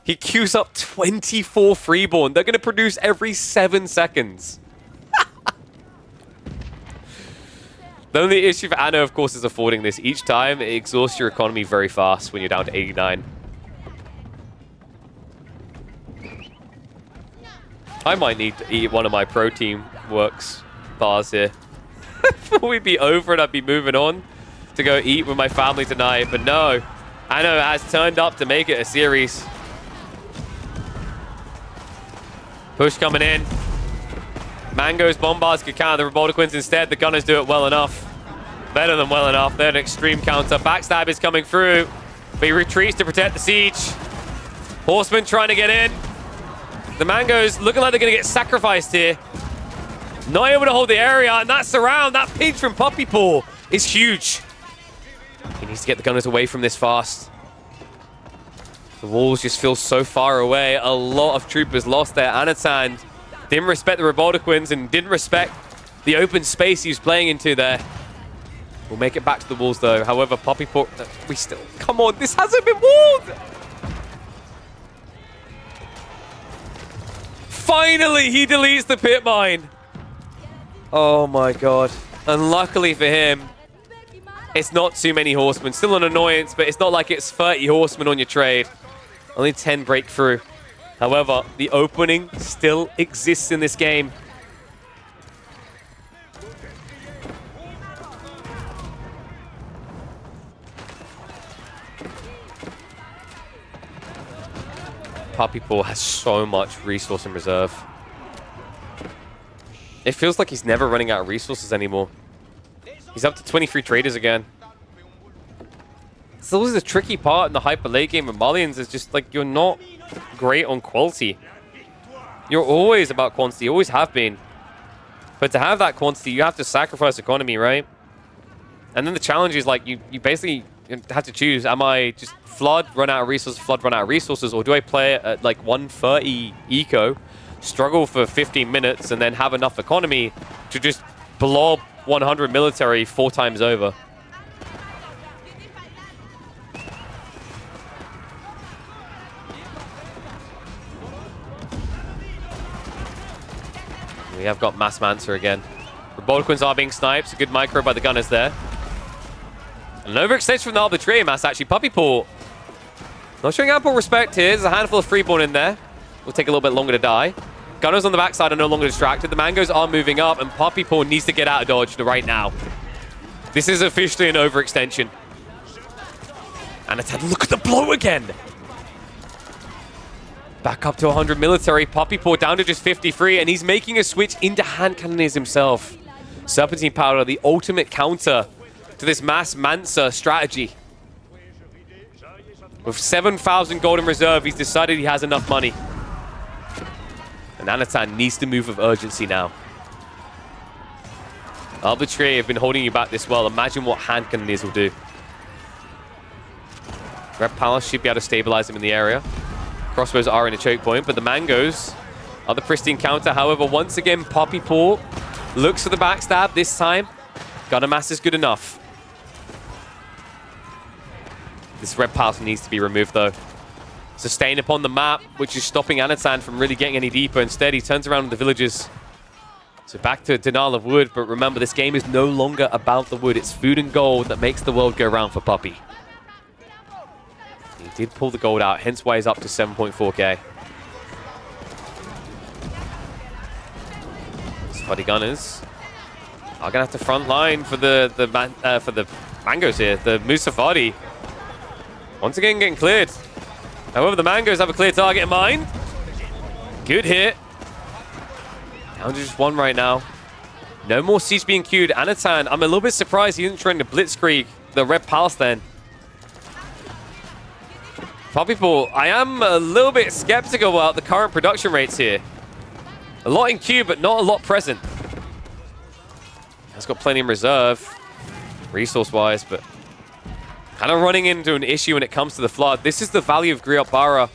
He queues up 24 freeborn. They're going to produce every 7 seconds. The only issue for Anno, of course, is affording this. Each time, it exhausts your economy very fast when you're down to 89. I might need to eat one of my protein works bars here. Before we be over and I'd be moving on to go eat with my family tonight. But no, Anno has turned up to make it a series. Push coming in. Mango's bombards could counter the Revolta instead. The Gunners do it well enough. Better than well enough. They're an extreme counter. Backstab is coming through. But he retreats to protect the siege. Horsemen trying to get in. The Mango's looking like they're going to get sacrificed here. Not able to hold the area. And that surround, that pinch from Puppy Paw is huge. He needs to get the Gunners away from this fast. The walls just feel so far away. A lot of troopers lost there. Anatan didn't respect the Revolta and didn't respect the open space he was playing into there. We'll make it back to the walls though. However, Puppy Paw, we still, come on, this hasn't been walled. Finally, he deletes the pit mine. Oh my God. And luckily for him, it's not too many horsemen. Still an annoyance, but it's not like it's 30 horsemen on your trade. Only 10 break through. However, the opening still exists in this game. Puppy Paw has so much resource in reserve. It feels like he's never running out of resources anymore. He's up to 23 traders again. So this is the tricky part in the hyper late game with Malians is just like you're not great on quality. You're always about quantity, you always have been. But to have that quantity, you have to sacrifice economy, right? And then the challenge is like you basically have to choose, am I just flood, run out of resources, or do I play it at like 130 eco, struggle for 15 minutes, and then have enough economy to just blob 100 military 4 times over? We have got Mass Mancer again. Revolta are being sniped. A good micro by the Gunners there. An overextension from the Arbitrary Mass, actually. Puppy Paw not showing ample respect here. There's a handful of freeborn in there. Will take a little bit longer to die. Gunners on the backside are no longer distracted. The Mangoes are moving up, and Puppy Paw needs to get out of dodge right now. This is officially an overextension. And it's had, look at the blow again. Back up to 100 military. Puppy Paw down to just 53, and he's making a switch into hand cannons himself. Serpentine Powder, the ultimate counter to this Mass Mancer strategy. With 7,000 gold in reserve, he's decided he has enough money. And Anatan needs to move with urgency now. Arbitrary have been holding you back this well. Imagine what hand cannons will do. Red Palace should be able to stabilize him in the area. Crossbows are in a choke point, but the Mangoes are the pristine counter. However, once again, Puppy Paw looks for the backstab. This time, Gunner Mass is good enough. This Red Palace needs to be removed, though. Sustain upon the map, which is stopping Anatan from really getting any deeper. Instead, he turns around with the villagers. So back to Denial of Wood, but remember, this game is no longer about the wood. It's food and gold that makes the world go round for Puppy. He did pull the gold out, hence why he's up to 7.4k. Spuddy Gunners are gonna have to front line for the Mangoes here. The Musafadi Once again, getting cleared. However, the Mangoes have a clear target in mind. Good hit. Down to just one right now. No more siege being queued. Anatan, I'm a little bit surprised he didn't try to blitzkrieg the Red Palace then. People, I am a little bit skeptical about the current production rates here. A lot in queue, but not a lot present. Has got plenty in reserve, resource-wise, but kind of running into an issue when it comes to the Flood. This is the value of Griot Bara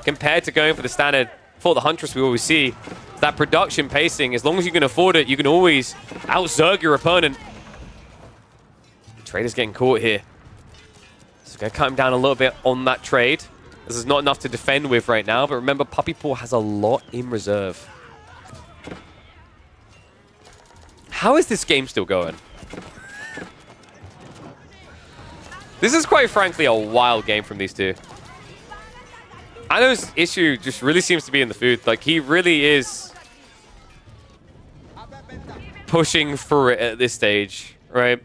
compared to going for the standard for the Huntress we always see. That production pacing, as long as you can afford it, you can always out-zerg your opponent. Trader's getting caught here. So going to cut him down a little bit on that trade. This is not enough to defend with right now, but remember, Puppy Paw has a lot in reserve. How is this game still going? This is quite frankly a wild game from these two. Ano's issue just really seems to be in the food. Like, he really is pushing through it at this stage, right?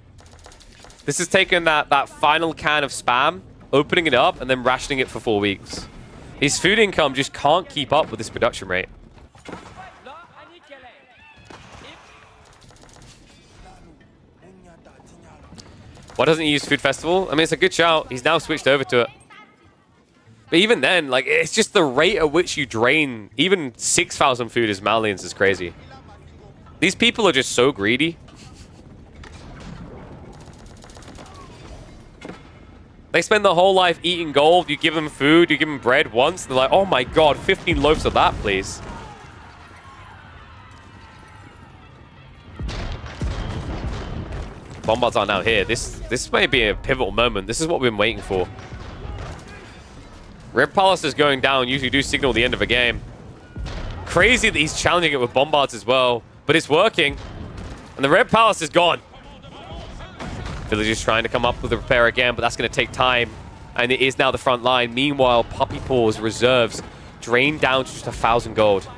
This has taken that final can of spam, opening it up, and then rationing it for 4 weeks. His food income just can't keep up with this production rate. Why doesn't he use Food Festival? I mean, it's a good shout. He's now switched over to it. But even then, like, it's just the rate at which you drain even 6,000 food as Malians is crazy. These people are just so greedy. They spend their whole life eating gold. You give them food, you give them bread once. They're like, oh my god, 15 loaves of that, please. Bombards are now here. This may be a pivotal moment. This is what we've been waiting for. Red Palace is going down. Usually do signal the end of a game. Crazy that he's challenging it with Bombards as well. But it's working. And the Red Palace is gone. Villagers trying to come up with a repair again, but that's going to take time. And it is now the front line. Meanwhile, Puppy Paw's reserves drained down to just 1,000 gold.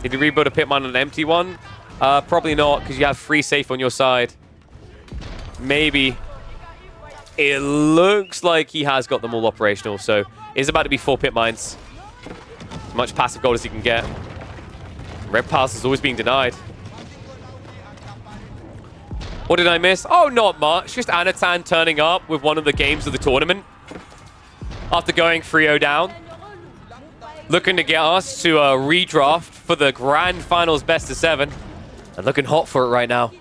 Did you rebuild a pit mine on an empty one? Probably not, because you have free safe on your side. Maybe. It looks like he has got them all operational, so it's about to be 4 pit mines. As much passive gold as he can get. Red Palace is always being denied. What did I miss? Oh, not much. Just Anatan turning up with one of the games of the tournament. After going 3-0 down. Looking to get us to a redraft for the Grand Finals best of 7. And looking hot for it right now.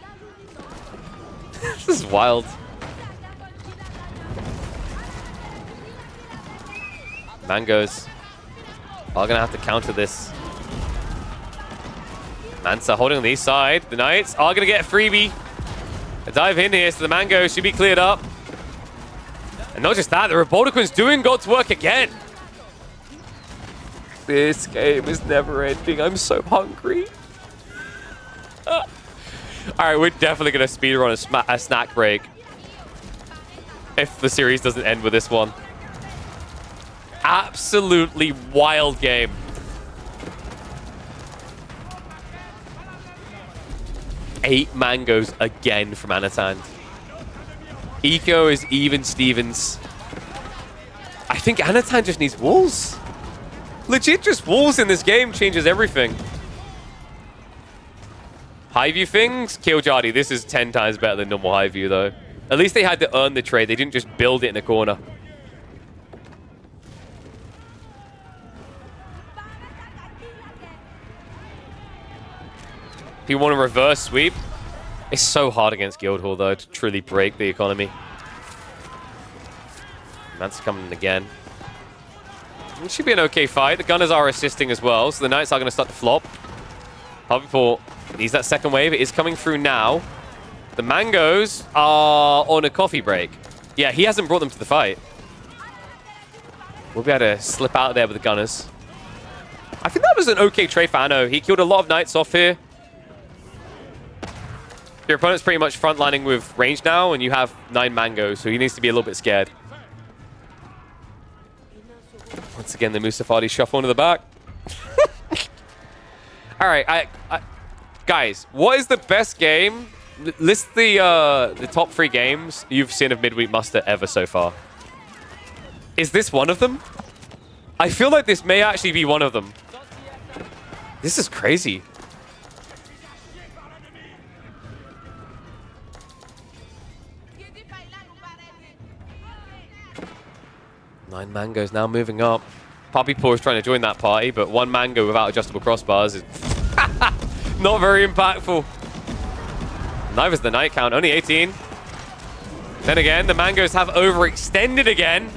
This is wild. Mangoes are going to have to counter this. Mansa holding on the east side. The Knights are going to get a freebie. A dive in here, so the Mango should be cleared up. And not just that, the Robotiquin's doing God's work again. This game is never ending. I'm so hungry. Alright, we're definitely going to speedrun a snack break. If the series doesn't end with this one. Absolutely wild game. Eight mangoes again from Anatan. Eco is even Stevens. I think Anatan just needs walls. Legit, just walls in this game changes everything. High view things, Killjadi. This is 10 times better than normal high view, though. At least they had to earn the trade. They didn't just build it in a corner. If you want to reverse sweep, it's so hard against Guildhall, though, to truly break the economy. Man's coming in again. It should be an okay fight. The Gunners are assisting as well, so the Knights are going to start to flop. Puppy Paw needs that second wave. It is coming through now. The Mangoes are on a coffee break. Yeah, he hasn't brought them to the fight. We'll be able to slip out there with the Gunners. I think that was an okay trade for Anno. He killed a lot of Knights off here. Your opponent's pretty much frontlining with range now, and you have 9 Mangoes, so he needs to be a little bit scared. Once again, the Mustafadi shuffle into the back. All right, guys, what is the best game List the top 3 games you've seen of Midweek Muster ever so far. Is this one of them? I feel like this may actually be one of them. This is crazy. Nine mangoes now moving up. Puppy Paw is trying to join that party, but one mango without adjustable crossbars is not very impactful. Neither's the night count, only 18. Then again, the mangoes have overextended again.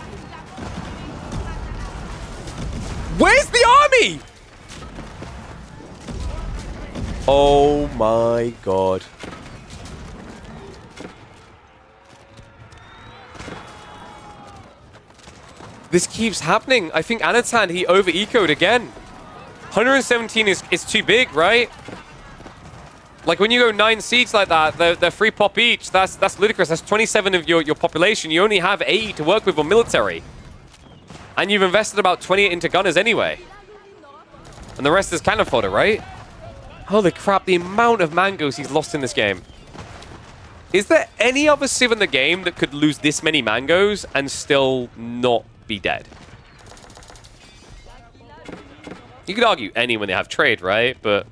Where's the army? Oh my god. This keeps happening. I think Anatan, he over-ecoed again. 117 is too big, right? Like, when you go 9 siege like that, they're 3 pop each. That's ludicrous. That's 27 of your population. You only have 80 to work with on military. And you've invested about 28 into gunners anyway. And the rest is cannon fodder, right? Holy crap, the amount of mangoes he's lost in this game. Is there any other civ in the game that could lose this many mangoes and still not be dead? You could argue any when they have trade, right? But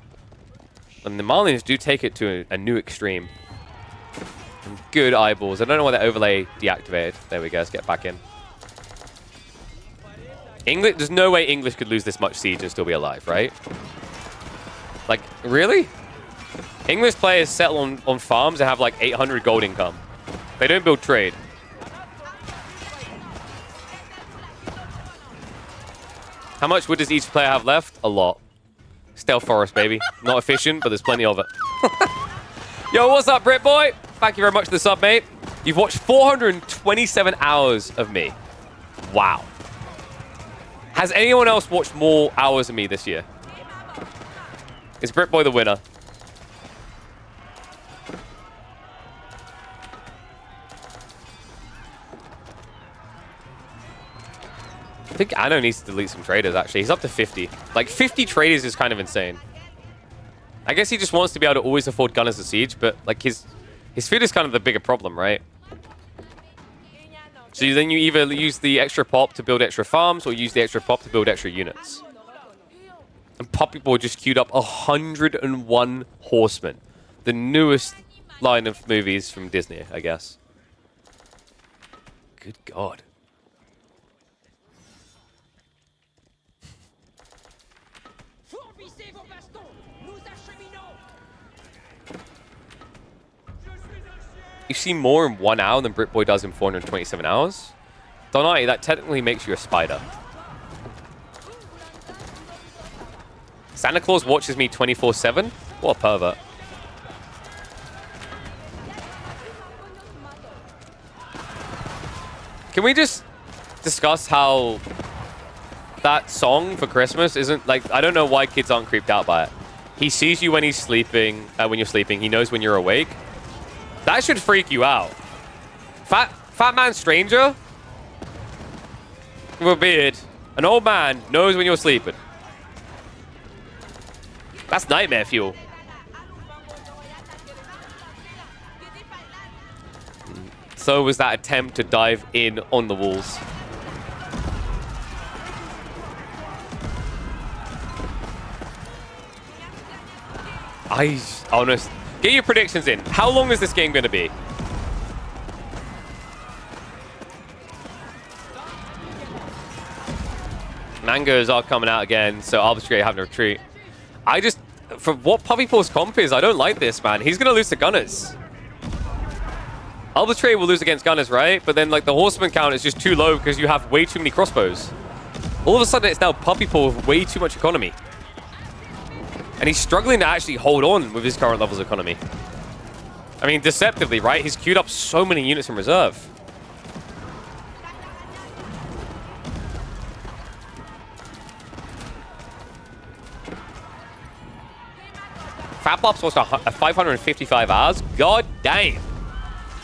and the Malians do take it to a new extreme. And good eyeballs. I don't know why that overlay deactivated. There we go. Let's get back in. English. There's no way English could lose this much siege and still be alive, right? Like, really? English players settle on farms and have like 800 gold income. They don't build trade. How much wood does each player have left? A lot. Stealth forest, baby. Not efficient, but there's plenty of it. Yo, what's up, Brit boy? Thank you very much for the sub, mate. You've watched 427 hours of me. Wow. Has anyone else watched more hours of me this year? Is Brit boy the winner? I think Anno needs to delete some traders, actually. He's up to 50. Like, 50 traders is kind of insane. I guess he just wants to be able to always afford gunners at siege, but, like, his food is kind of the bigger problem, right? So then you either use the extra pop to build extra farms, or use the extra pop to build extra units. And Puppy Boy just queued up 101 horsemen. The newest line of movies from Disney, I guess. Good God. You see more in 1 hour than Britboy does in 427 hours. Donati, that technically makes you a spider. Santa Claus watches me 24/7? What a pervert. Can we just discuss how that song for Christmas isn't like, I don't know why kids aren't creeped out by it. He sees you when he's sleeping, when you're sleeping. He knows when you're awake. That should freak you out. Fat man stranger with a beard. An old man knows when you're sleeping. That's nightmare fuel. So was that attempt to dive in on the walls. Honest. Get your predictions in. How long is this game going to be? Mangoes are coming out again, so Arbitrary having to retreat. For what Puppy Paw's comp is, I don't like this, man. He's going to lose to Gunners. Arbitrary will lose against Gunners, right? But then, like, the Horseman count is just too low because you have way too many crossbows. All of a sudden, it's now Puppy Paw with way too much economy. And he's struggling to actually hold on with his current levels of economy. I mean, deceptively, right? He's queued up so many units in reserve. Fat Pops was 555 hours. God damn.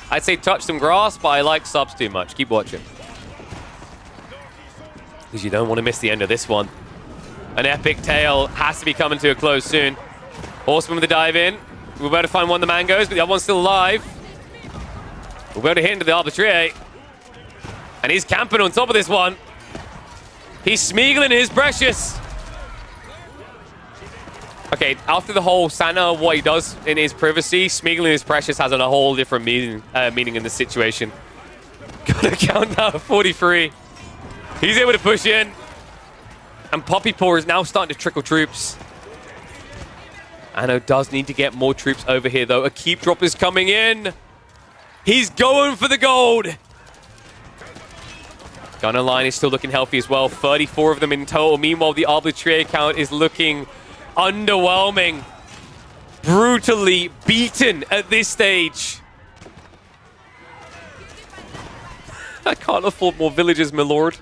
I'd say touch some grass, but I like subs too much. Keep watching. Because you don't want to miss the end of this one. An epic tale has to be coming to a close soon. Horseman with the dive in. We're about to find one of the mangoes, but the other one's still alive. We're about to hit into the arbitrary. And he's camping on top of this one. He's smeagling his precious. Okay, after the whole Santa, what he does in his privacy, smeagling his precious has a whole different meaning in this situation. Gotta count now, 43. He's able to push in. And Poppy Paw is now starting to trickle troops. Anno does need to get more troops over here, though. A keep drop is coming in. He's going for the gold. Gunner line is still looking healthy as well. 34 of them in total. Meanwhile, the arbitrary count is looking underwhelming. Brutally beaten at this stage. I can't afford more villagers, my lord.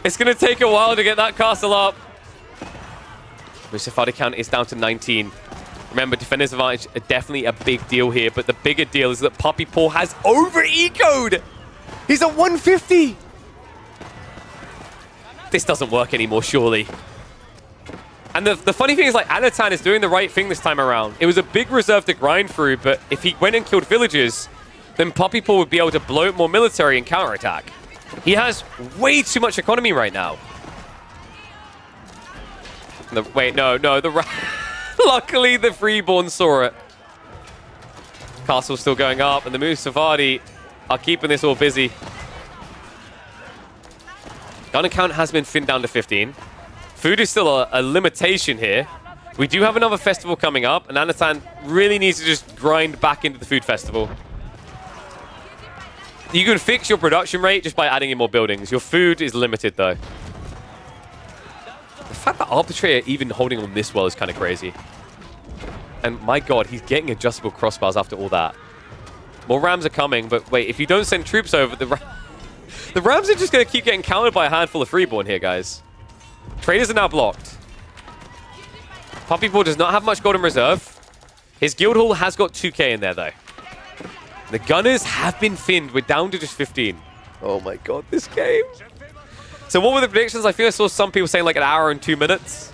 It's going to take a while to get that castle up. Musafadi count is down to 19. Remember, defender's advantage are definitely a big deal here, but the bigger deal is that Poppy Paw has over-ecoed. He's at 150. This doesn't work anymore, surely. And the funny thing is, like, Anatan is doing the right thing this time around. It was a big reserve to grind through, but if he went and killed villagers, then Poppy Paw would be able to bloat more military and counterattack. He has way too much economy right now. Wait, no. Luckily, the Freeborn saw it. Castle's still going up, and the Musafadi are keeping this all busy. Gunner count has been thinned down to 15. Food is still a limitation here. We do have another festival coming up, and Anatan really needs to just grind back into the food festival. You can fix your production rate just by adding in more buildings. Your food is limited, though. The fact that Arbitrary are even holding on this well is kind of crazy. And my god, he's getting adjustable crossbars after all that. More Rams are coming, but wait, if you don't send troops over, the Rams are just going to keep getting countered by a handful of Freeborn here, guys. Traders are now blocked. Poppy Paw does not have much gold in reserve. His guild hall has got 2k in there, though. The Gunners have been thinned. We're down to just 15. Oh my god, this game. So what were the predictions? I feel I saw some people saying like an hour and 2 minutes.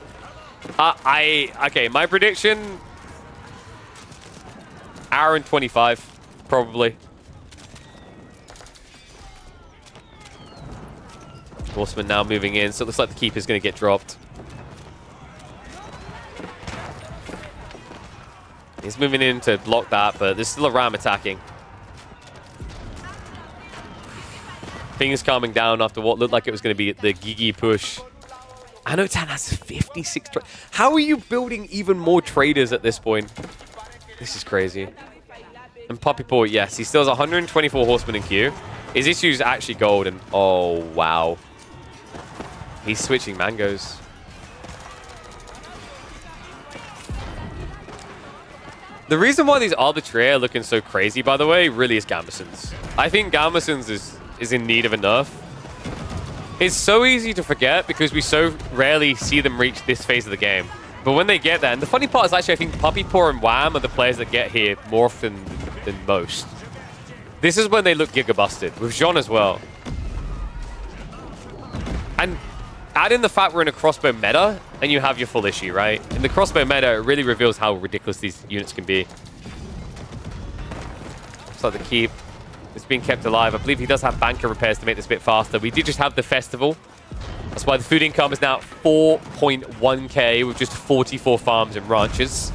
Okay, my prediction, hour and 25, probably. Horseman now moving in, so it looks like the keep is going to get dropped. He's moving in to block that, but there's still a Ram attacking. Things calming down after what looked like it was going to be the Gigi push. Anotan has 56. How are you building even more traders at this point? This is crazy. And Poppy Paw, yes, he still has 124 horsemen in queue. His issue is actually gold, and oh, wow. He's switching mangoes. The reason why these arbitrary are looking so crazy, by the way, really is Gambesons. I think Gambesons is in need of a nerf. It's so easy to forget because we so rarely see them reach this phase of the game. But when they get there, and the funny part is actually I think Poppy Paw and Wham are the players that get here more often than most. This is when they look giga busted, with Jeanne as well. And add in the fact we're in a crossbow meta, and you have your full issue, right? In the crossbow meta, it really reveals how ridiculous these units can be. Looks like the keep is being kept alive. I believe he does have banker repairs to make this a bit faster. We did just have the festival. That's why the food income is now 4.1k with just 44 farms and ranches.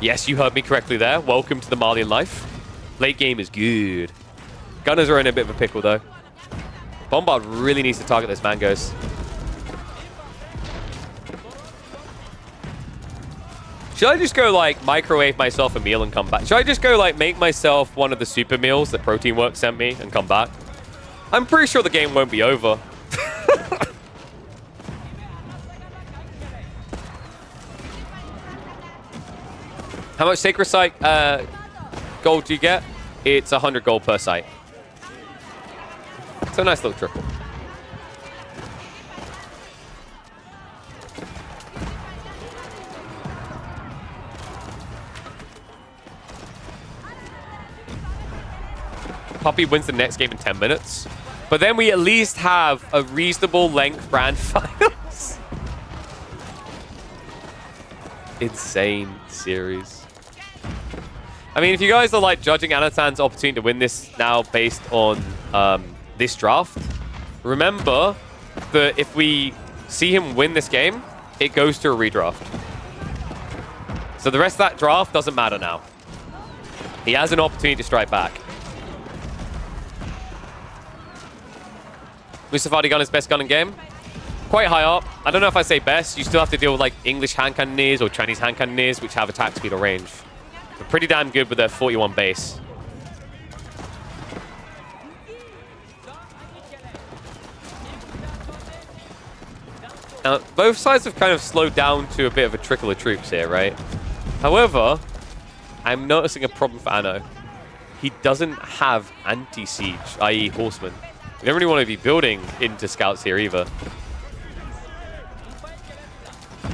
Yes, you heard me correctly there. Welcome to the Malian life. Late game is good. Gunners are in a bit of a pickle, though. Bombard really needs to target those mangoes. Should I just go, like, microwave myself a meal and come back? Should I just go, like, make myself one of the super meals that Protein Works sent me and come back? I'm pretty sure the game won't be over. How much Sacred Site gold do you get? It's 100 gold per site. It's a nice little triple. Poppy wins the next game in 10 minutes. But then we at least have a reasonable length grand finals. Insane series. I mean, if you guys are like judging Anatan's opportunity to win this now based on this draft, remember that if we see him win this game, it goes to a redraft. So the rest of that draft doesn't matter now. He has an opportunity to strike back. Musafadi gun is best gun in game. Quite high up. I don't know if I say best. You still have to deal with like English hand cannoneers or Chinese hand cannoneers, which have attack speed or range. But pretty damn good with their 41 base. Now, both sides have kind of slowed down to a bit of a trickle of troops here, right? However, I'm noticing a problem for Anno. He doesn't have anti-siege, i.e. horsemen. We don't really want to be building into scouts here either.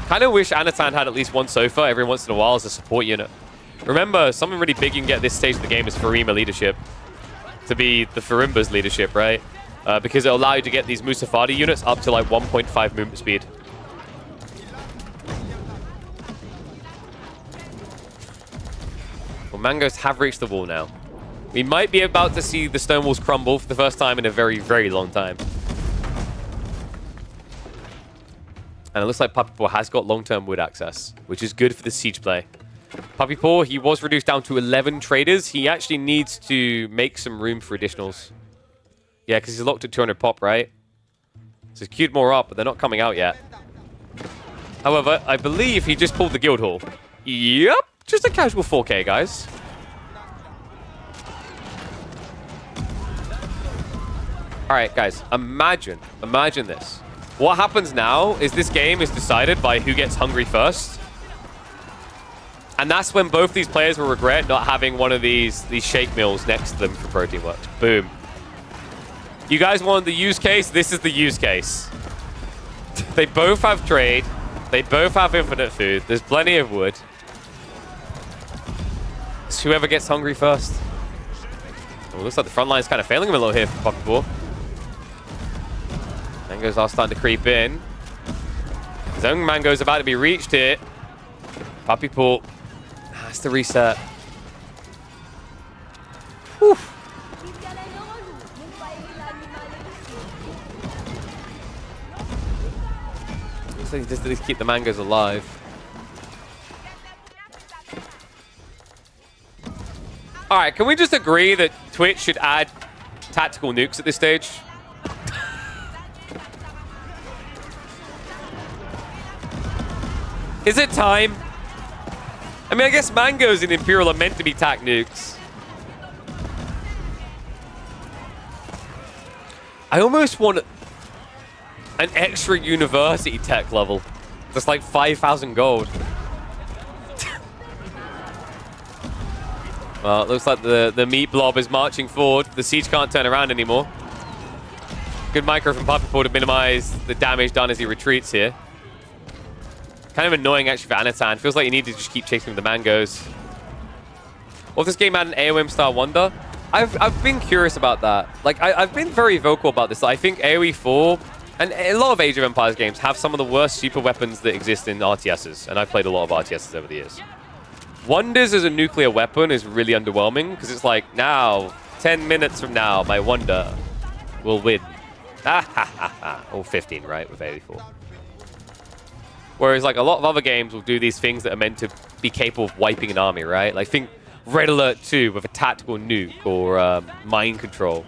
Kind of wish Anatan had at least one Sofa every once in a while as a support unit. Remember, something really big you can get at this stage of the game is Farima leadership. To be the Farimba's leadership, right? Because it'll allow you to get these Musafadi units up to like 1.5 movement speed. Well, Mangoes have reached the wall now. We might be about to see the stone walls crumble for the first time in a very, very long time. And it looks like Puppy Paw has got long-term wood access, which is good for the siege play. Puppy Paw, he was reduced down to 11 traders. He actually needs to make some room for additionals. Yeah, because he's locked at 200 pop, right? So he's queued more up, but they're not coming out yet. However, I believe he just pulled the guild hall. Yep, just a casual 4K, guys. All right, guys, imagine this. What happens now is this game is decided by who gets hungry first. And that's when both these players will regret not having one of these shake meals next to them for protein works. Boom. You guys wanted the use case? This is the use case. They both have trade. They both have infinite food. There's plenty of wood. It's whoever gets hungry first. Oh, looks like the front line is kind of failing him a little here for Puppy Paw. Mangoes are starting to creep in. His own Mango's about to be reached here. Puppy Paw has to reset. Whew. So he just at least keep the Mangoes alive. Alright, can we just agree that Twitch should add tactical nukes at this stage? Is it time? I mean, I guess Mangoes and Imperial are meant to be tac nukes. I almost want an extra university tech level. That's like 5,000 gold. Well, it looks like the meat blob is marching forward. The siege can't turn around anymore. Good micro from Puppy Paw to minimize the damage done as he retreats here. Kind of annoying actually for Anatan. Feels like you need to just keep chasing the Mangoes. What if this game had an AoM style wonder? I've been curious about that. Like, I've been very vocal about this. I think AoE 4 and a lot of Age of Empires games have some of the worst super weapons that exist in RTSs. And I've played a lot of RTSs over the years. Wonders as a nuclear weapon is really underwhelming because it's like, now, 10 minutes from now, my wonder will win. Or 15, right, with AoE 4. Whereas, like, a lot of other games will do these things that are meant to be capable of wiping an army, right? Like, think Red Alert 2 with a tactical nuke or mind control.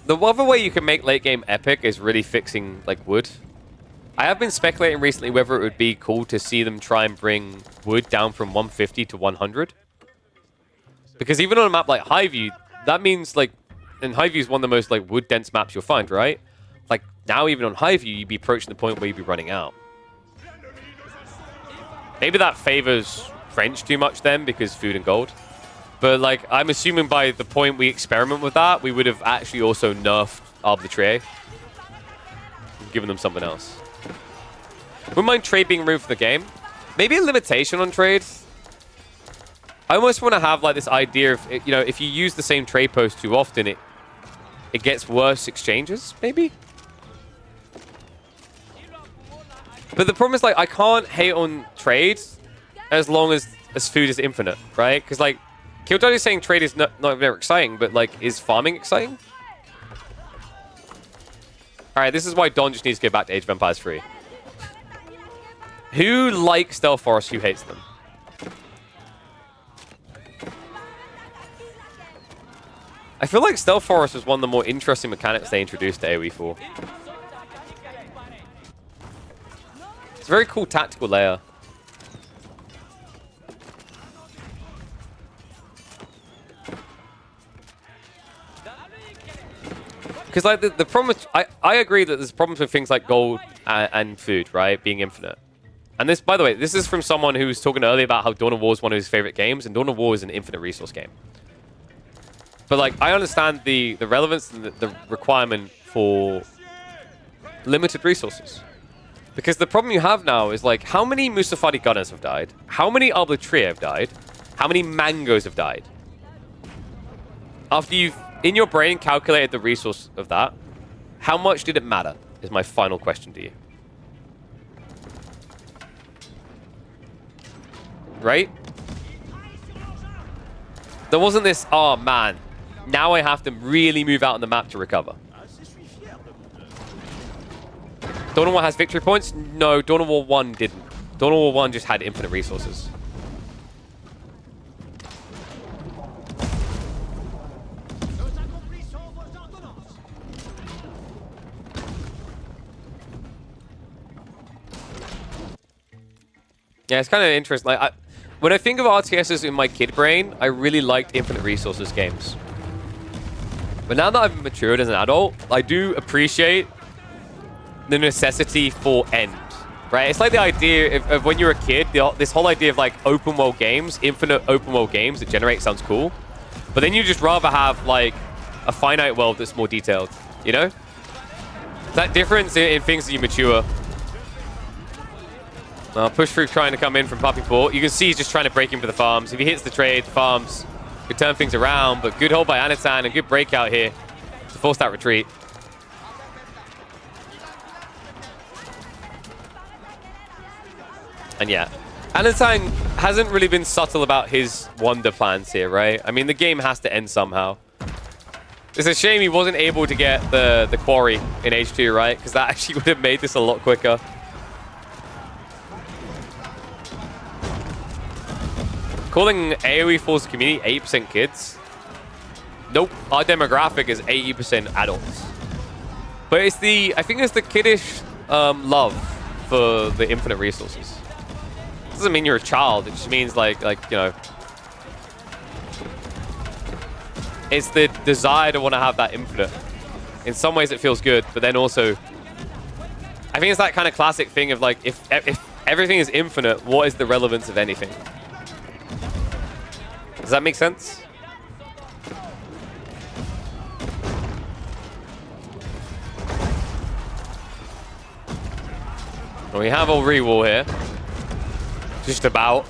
The other way you can make late game epic is really fixing, like, wood. I have been speculating recently whether it would be cool to see them try and bring wood down from 150 to 100. Because even on a map like Highview, that means, like, and Highview is one of the most, like, wood-dense maps you'll find, right? Like, now even on Highview, you'd be approaching the point where you'd be running out. Maybe that favors French too much then, because food and gold. But, like, I'm assuming by the point we experiment with that, we would have actually also nerfed Arbitrary. Given them something else. Wouldn't mind trade being removed from the game. Maybe a limitation on trade. I almost want to have like this idea of, you know, if you use the same trade post too often, it gets worse exchanges, maybe? But the problem is, like, I can't hate on trade as long as food is infinite, right? Because, like, Kildare is saying trade is not very exciting, but, like, is farming exciting? Alright, this is why Don just needs to go back to Age of Empires 3. Who likes Stealth Forest? Who hates them? I feel like Stealth Forest was one of the more interesting mechanics they introduced to AoE 4. It's a very cool tactical layer. Because like the problem with, I agree that there's problems with things like gold and food, right? Being infinite. And this, by the way, this is from someone who was talking earlier about how Dawn of War is one of his favorite games, and Dawn of War is an infinite resource game. But like, I understand the relevance and the requirement for limited resources. Because the problem you have now is like, how many Musafadi gunners have died? How many Arbitria have died? How many Mangoes have died? After you've, in your brain, calculated the resource of that, how much did it matter? Is my final question to you. Right? There wasn't this, oh man, now I have to really move out on the map to recover. Dawn of War has victory points? No, Dawn of War 1 didn't. Dawn of War 1 just had infinite resources. Yeah, it's kind of interesting. Like, when I think of RTSs in my kid brain, I really liked infinite resources games. But now that I've matured as an adult, I do appreciate the necessity for end, right? It's like the idea of when you're a kid, this whole idea of like open world games, infinite open world games that generate sounds cool. But then you just rather have like a finite world that's more detailed, you know? That difference in things that you mature. Push through trying to come in from Puppy Paw. You can see he's just trying to break in for the farms. If he hits the trade, farms could turn things around, but good hold by Anatan and good breakout here to force that retreat. And yeah, Anatan hasn't really been subtle about his wonder plans here, right? I mean, the game has to end somehow. It's a shame he wasn't able to get the quarry in H2, right? Because that actually would have made this a lot quicker. Calling AoE Force community 8% kids? Nope, our demographic is 80% adults. But it's the, I think it's the kiddish love for the infinite resources. It doesn't mean you're a child, it just means like, you know, it's the desire to want to have that infinite. In some ways it feels good, but then also, I think it's that kind of classic thing of like, if everything is infinite, what is the relevance of anything? Does that make sense? Well, we have a rewall here. Just about.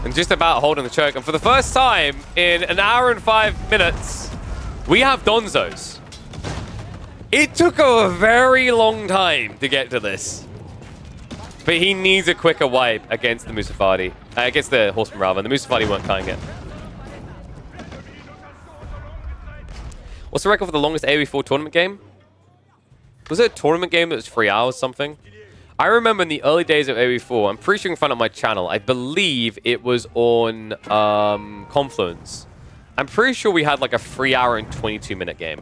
And just about holding the choke. And for the first time in an hour and 5 minutes, we have Donzos. It took a very long time to get to this. But he needs a quicker wipe against the Musafadi. Against the Horseman, rather. And the Musafadi weren't cutting it. What's the record for the longest AoE 4 tournament game? Was it a tournament game that was 3 hours something? I remember in the early days of AoE 4, I'm pretty sure you can find it on my channel. I believe it was on Confluence. I'm pretty sure we had like a 3 hour and 22 minute game.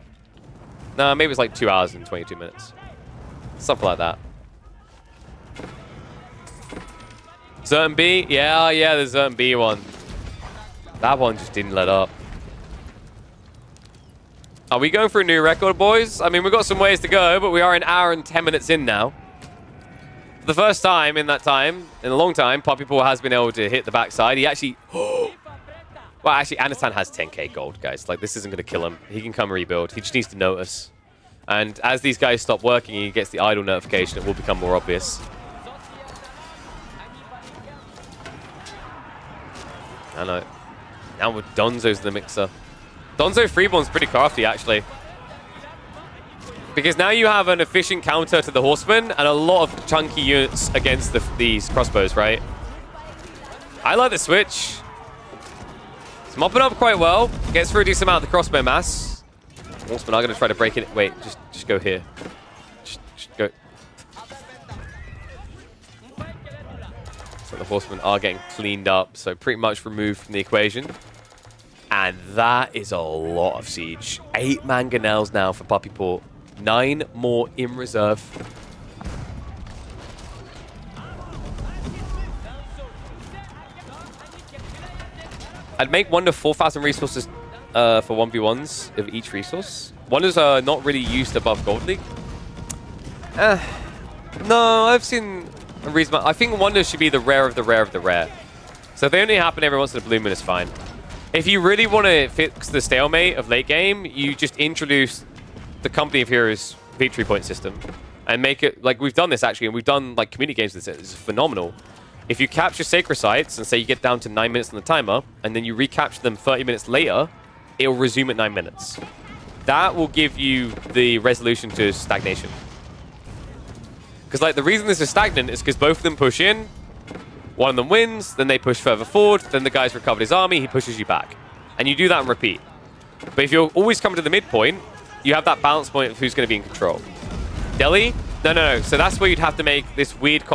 No, maybe it's like 2 hours and 22 minutes. Something like that. Zerton B? Yeah, the Zerton B one. That one just didn't let up. Are we going for a new record, boys? I mean, we've got some ways to go, but we are an hour and 10 minutes in now. For the first time in that time, in a long time, Puppy Paw has been able to hit the backside. He actually... well, actually, Anatan has 10k gold, guys. Like, this isn't going to kill him. He can come rebuild. He just needs to notice. And as these guys stop working, he gets the idle notification. It will become more obvious. I know. Now with Donzo's the mixer. Donzo Freeborn's pretty crafty, actually. Because now you have an efficient counter to the horsemen and a lot of chunky units against these crossbows, right? I like the switch. It's mopping up quite well. Gets through a decent amount of the crossbow mass. Horsemen are going to try to break it. Wait, just go here. Just go. So the horsemen are getting cleaned up, so pretty much removed from the equation. And that is a lot of siege. 8 mangonels now for Puppy Paw. 9 more in reserve. I'd make one to 4,000 resources for 1v1s of each resource. Wonders are not really used above Gold League. No, I've seen a reason. I think Wonders should be the rare of the rare of the rare. So if they only happen every once in a blue moon, it's fine. If you really want to fix the stalemate of late game, you just introduce the Company of Heroes victory point system and make it like we've done this actually, and we've done like community games with this. It's phenomenal. If you capture sacred sites and say you get down to 9 minutes on the timer, and then you recapture them 30 minutes later, it'll resume at 9 minutes. That will give you the resolution to stagnation. Because like the reason this is stagnant is because both of them push in, one of them wins, then they push further forward, then the guy's recovered his army, he pushes you back. And you do that and repeat. But if you're always coming to the midpoint, you have that balance point of who's going to be in control. Delhi? No. So that's where you'd have to make this weird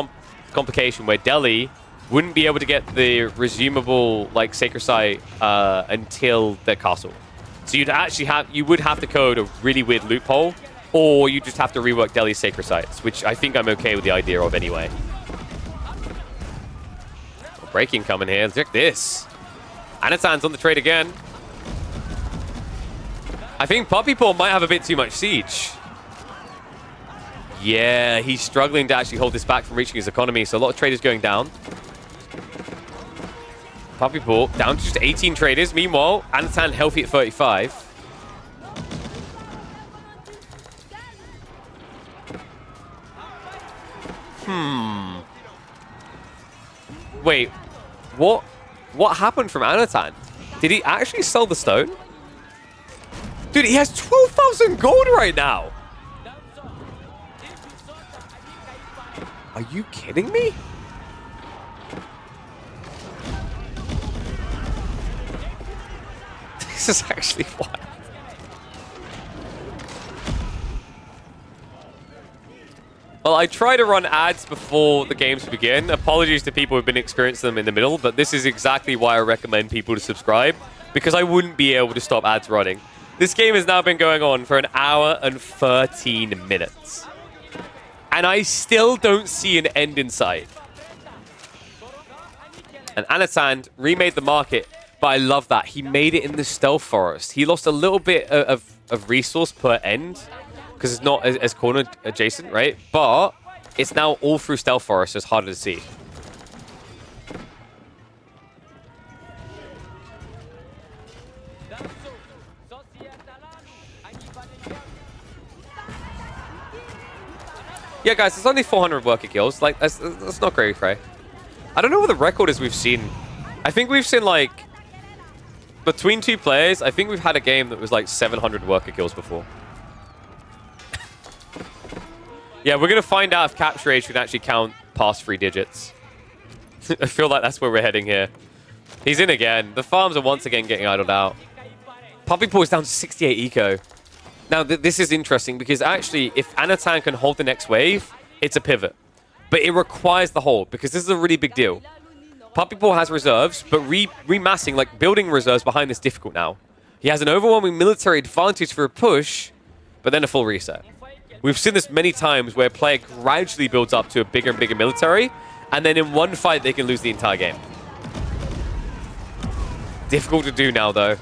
complication where Delhi wouldn't be able to get the resumable like sacred site until their castle. So you would have to code a really weird loophole, or you just have to rework Delhi's sacred sites, which I think I'm okay with the idea of anyway. Breaking coming here. Look at this. Anatan's on the trade again. I think Puppy Paw might have a bit too much siege. Yeah, he's struggling to actually hold this back from reaching his economy, so a lot of traders going down. Puppy Paw down to just 18 traders. Meanwhile, Anatan healthy at 35. Wait, what happened from Anatan? Did he actually sell the stone? Dude, he has 12,000 gold right now. Are you kidding me? This is actually wild. Well, I try to run ads before the games begin. Apologies to people who've been experiencing them in the middle, but this is exactly why I recommend people to subscribe, because I wouldn't be able to stop ads running. This game has now been going on for 1 hour and 13 minutes. And I still don't see an end in sight. And Anatan remade the market, but I love that. He made it in the stealth forest. He lost a little bit of resource per end, because it's not as corner adjacent, right? But it's now all through stealth forest, so it's harder to see. Yeah, guys, it's only 400 worker kills. Like, that's not great, right? I don't know what the record is we've seen. I think we've seen, like, between 2 players, I think we've had a game that was, like, 700 worker kills before. Yeah, we're going to find out if capture age can actually count past 3 digits. I feel like that's where we're heading here. He's in again. The farms are once again getting idled out. Puppy Paw is down to 68 eco. Now, this is interesting because actually, if Anatan can hold the next wave, it's a pivot. But it requires the hold because this is a really big deal. Puppy Paw has reserves, but remassing, like building reserves behind this difficult now. He has an overwhelming military advantage for a push, but then a full reset. We've seen this many times where a player gradually builds up to a bigger and bigger military, and then in one fight, they can lose the entire game. Difficult to do now, though,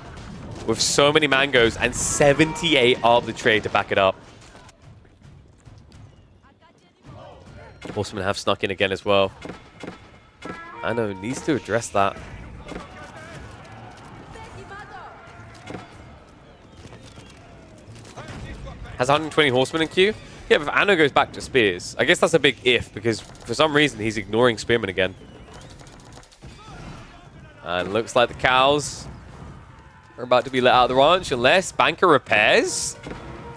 with so many mangoes and 78 arbitrary to back it up. Horsemen have snuck in again as well. I know, needs to address that. Has 120 horsemen in queue? Yeah, but if Anno goes back to spears, I guess that's a big if, because for some reason he's ignoring spearmen again. And looks like the cows are about to be let out of the ranch, unless Banker repairs.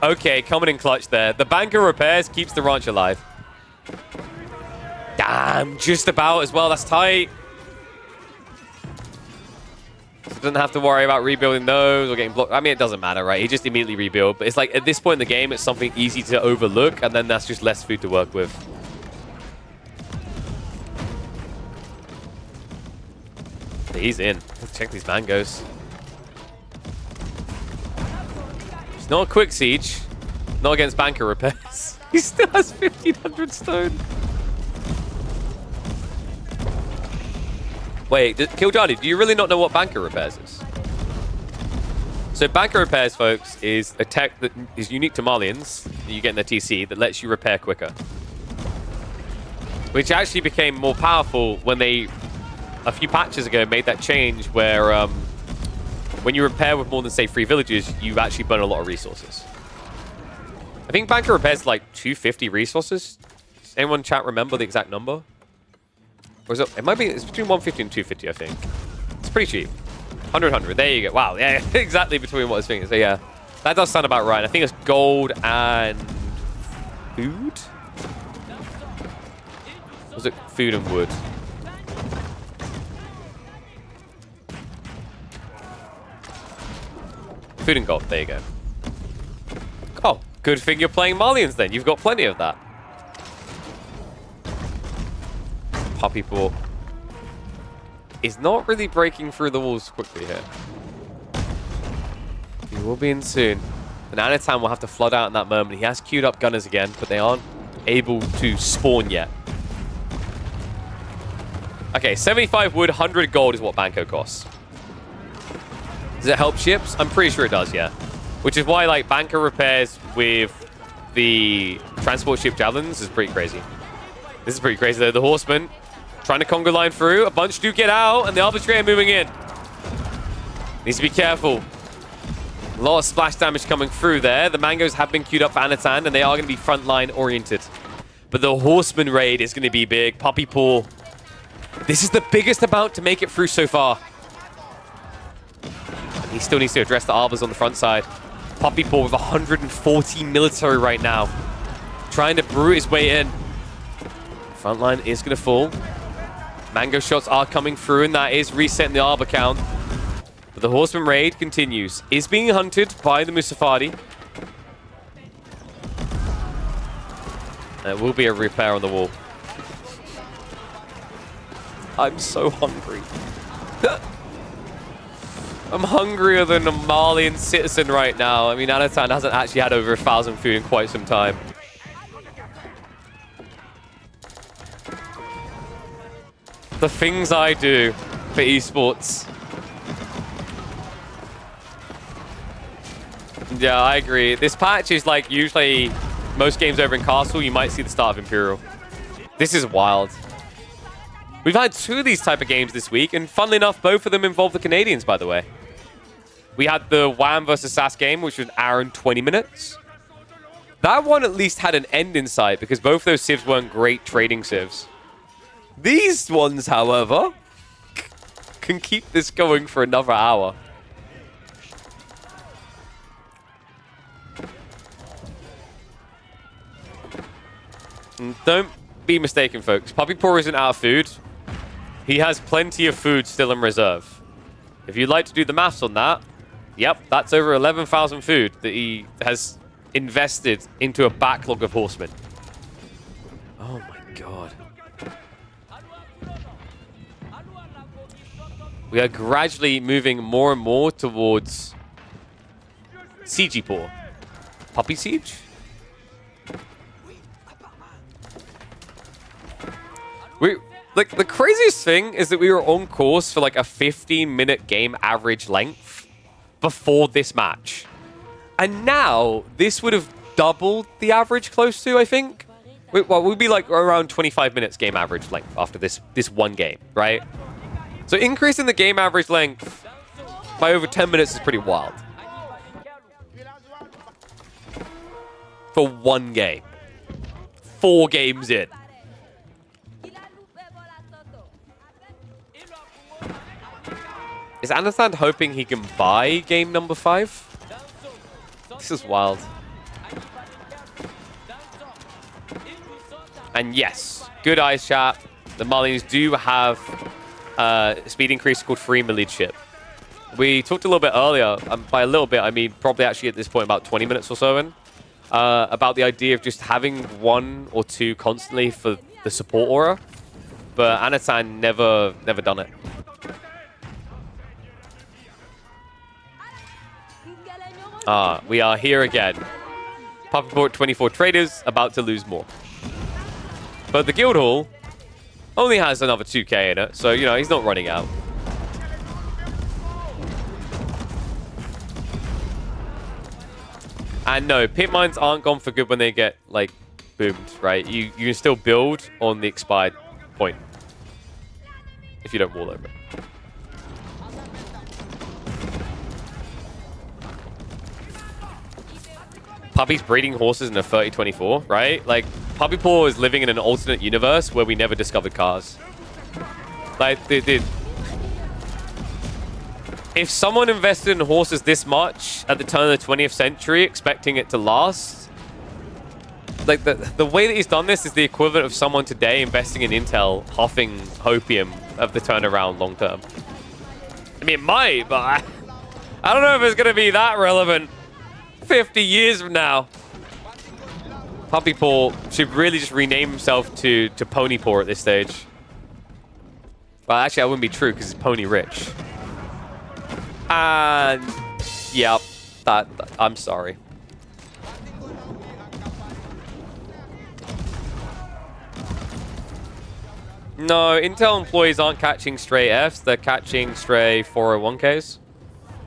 Okay, coming in clutch there. The banker repairs keeps the ranch alive. Damn, just about as well. That's tight. So doesn't have to worry about rebuilding those or getting blocked. I mean, it doesn't matter, right? He just immediately rebuild. But it's like, at this point in the game, it's something easy to overlook, and then that's just less food to work with. He's in. Let's check these mangoes. It's not a quick siege. Not against banker repairs. He still has 1,500 stone. Wait, Kildani, do you really not know what banker repairs is? So banker repairs, folks, is a tech that is unique to Malians that you get in the TC that lets you repair quicker. Which actually became more powerful when they, a few patches ago, made that change where when you repair with more than, say, 3 villages, you actually burn a lot of resources. I think banker repairs like 250 resources. Does anyone in chat remember the exact number? Or is it? It might be. It's between 150 and 250, I think. It's pretty cheap. 100. There you go. Wow. Yeah, exactly between what I was thinking. So yeah, that does sound about right. I think it's gold and food. Was it food and wood? Food and gold. There you go. Oh, good thing you're playing Malians then. You've got plenty of that. Puppy Paw is not really breaking through the walls quickly here. He will be in soon. And Anatan will have to flood out in that moment. He has queued up gunners again, but they aren't able to spawn yet. Okay, 75 wood, 100 gold is what Banco costs. Does it help ships? I'm pretty sure it does, yeah. Which is why, like, banker repairs with the transport ship javelins is pretty crazy. This is pretty crazy, though. The horsemen trying to Congo line through. A bunch do get out, and the arbitrator moving in. Needs to be careful. A lot of splash damage coming through there. The mangoes have been queued up for Anatan, and they are going to be frontline oriented. But the horseman raid is going to be big. Puppy Paw. This is the biggest amount to make it through so far. And he still needs to address the arbors on the front side. Puppy Paw with 140 military right now. Trying to brew his way in. Front line is going to fall. Mango shots are coming through, and that is resetting the arbor count. But the horseman raid continues. Is being hunted by the Musafadi. There will be a repair on the wall. I'm so hungry. I'm hungrier than a Malian citizen right now. I mean, Anatan hasn't actually had over 1,000 food in quite some time. The things I do for esports. Yeah, I agree. This patch is like usually most games over in Castle, you might see the start of Imperial. This is wild. We've had 2 of these type of games this week, and funnily enough, both of them involve the Canadians, by the way. We had the WAM versus SAS game, which was an hour and 20 minutes. That one at least had an end in sight, because both those civs weren't great trading civs. These ones, however, can keep this going for another hour. And don't be mistaken, folks. Puppy Paw isn't out of food. He has plenty of food still in reserve. If you'd like to do the maths on that, yep, that's over 11,000 food that he has invested into a backlog of horsemen. Oh my god. We are gradually moving more and more towards Siege Paw. Puppy Siege? Like, the craziest thing is that we were on course for like a 15-minute game average length before this match. And now, this would have doubled the average close to, I think. Well, we'd be like around 25 minutes game average length after this one game, right? So increasing the game average length by over 10 minutes is pretty wild. For one game. 4 games in. Is Anathan hoping he can buy game number 5? This is wild. And yes, good eyes, chat. The Malians do have speed increase called free midship. We talked a little bit earlier, by a little bit, I mean probably actually at this point about 20 minutes or so in, about the idea of just having 1 or 2 constantly for the support aura. But Anatan never done it. We are here again. Puppyport 24 traders about to lose more. But the guild hall only has another 2k in it, so you know he's not running out. And no, pit mines aren't gone for good when they get like boomed, right? You can still build on the expired point if you don't wall over it. Puppy's breeding horses in a 30-24, right? Like, Puppypaw is living in an alternate universe where we never discovered cars. Like, if someone invested in horses this much at the turn of the 20th century, expecting it to last, like, the way that he's done this is the equivalent of someone today investing in Intel, huffing hopium of the turnaround long term. I mean, it might, but I don't know if it's going to be that relevant 50 years from now. Puppypaw should really just rename himself to Ponypaw at this stage. Well, actually, that wouldn't be true because it's Pony Rich. And yeah, that I'm sorry. No, Intel employees aren't catching stray Fs. They're catching stray 401ks.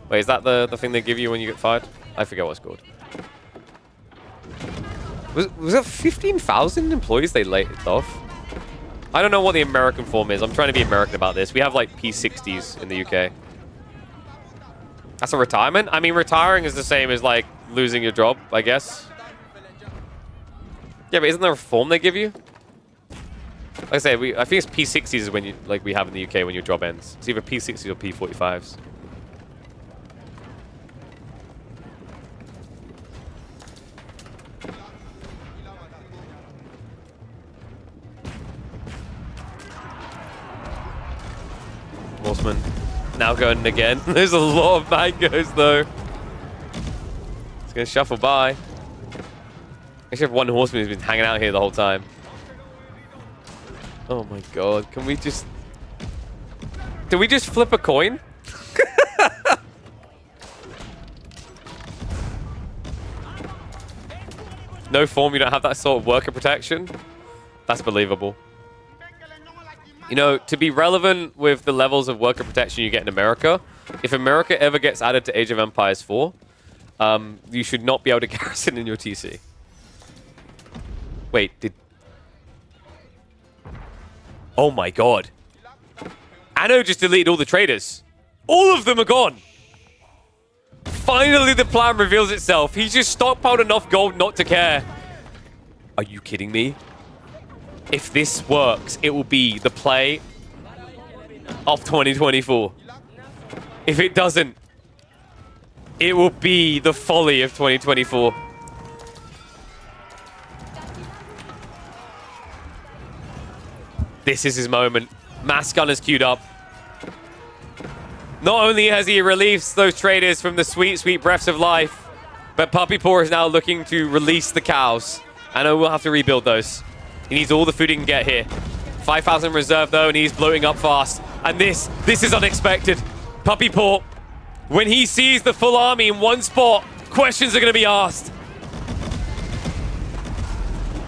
Wait, is that the thing they give you when you get fired? I forget what it's called. Was it 15,000 employees they laid off? I don't know what the American form is. I'm trying to be American about this. We have like P60s in the UK. That's a retirement? I mean, retiring is the same as like losing your job, I guess. Yeah, but isn't there a form they give you? Like I say, I think it's P60s is when you we have in the UK when your job ends. It's either P60s or P45s. Horseman now going again. There's a lot of mangoes though. It's gonna shuffle by. I actually have one horseman who's been hanging out here the whole time. Oh my god, can we just... Did we just flip a coin? No form, you don't have that sort of worker protection? That's believable. You know, to be relevant with the levels of worker protection you get in America, if America ever gets added to Age of Empires 4, you should not be able to garrison in your TC. Wait, did... Oh my god. Anno just deleted all the traders. All of them are gone. Finally, the plan reveals itself. He's just stockpiled enough gold not to care. Are you kidding me? If this works, it will be the play of 2024. If it doesn't, it will be the folly of 2024. This is his moment. Mass gun is queued up. Not only has he released those traders from the sweet, sweet breaths of life, but Puppypaw is now looking to release the cows. I know we'll have to rebuild those. He needs all the food he can get here. 5,000 reserve though, and he's bloating up fast. And this is unexpected. Puppypaw, when he sees the full army in one spot, questions are going to be asked.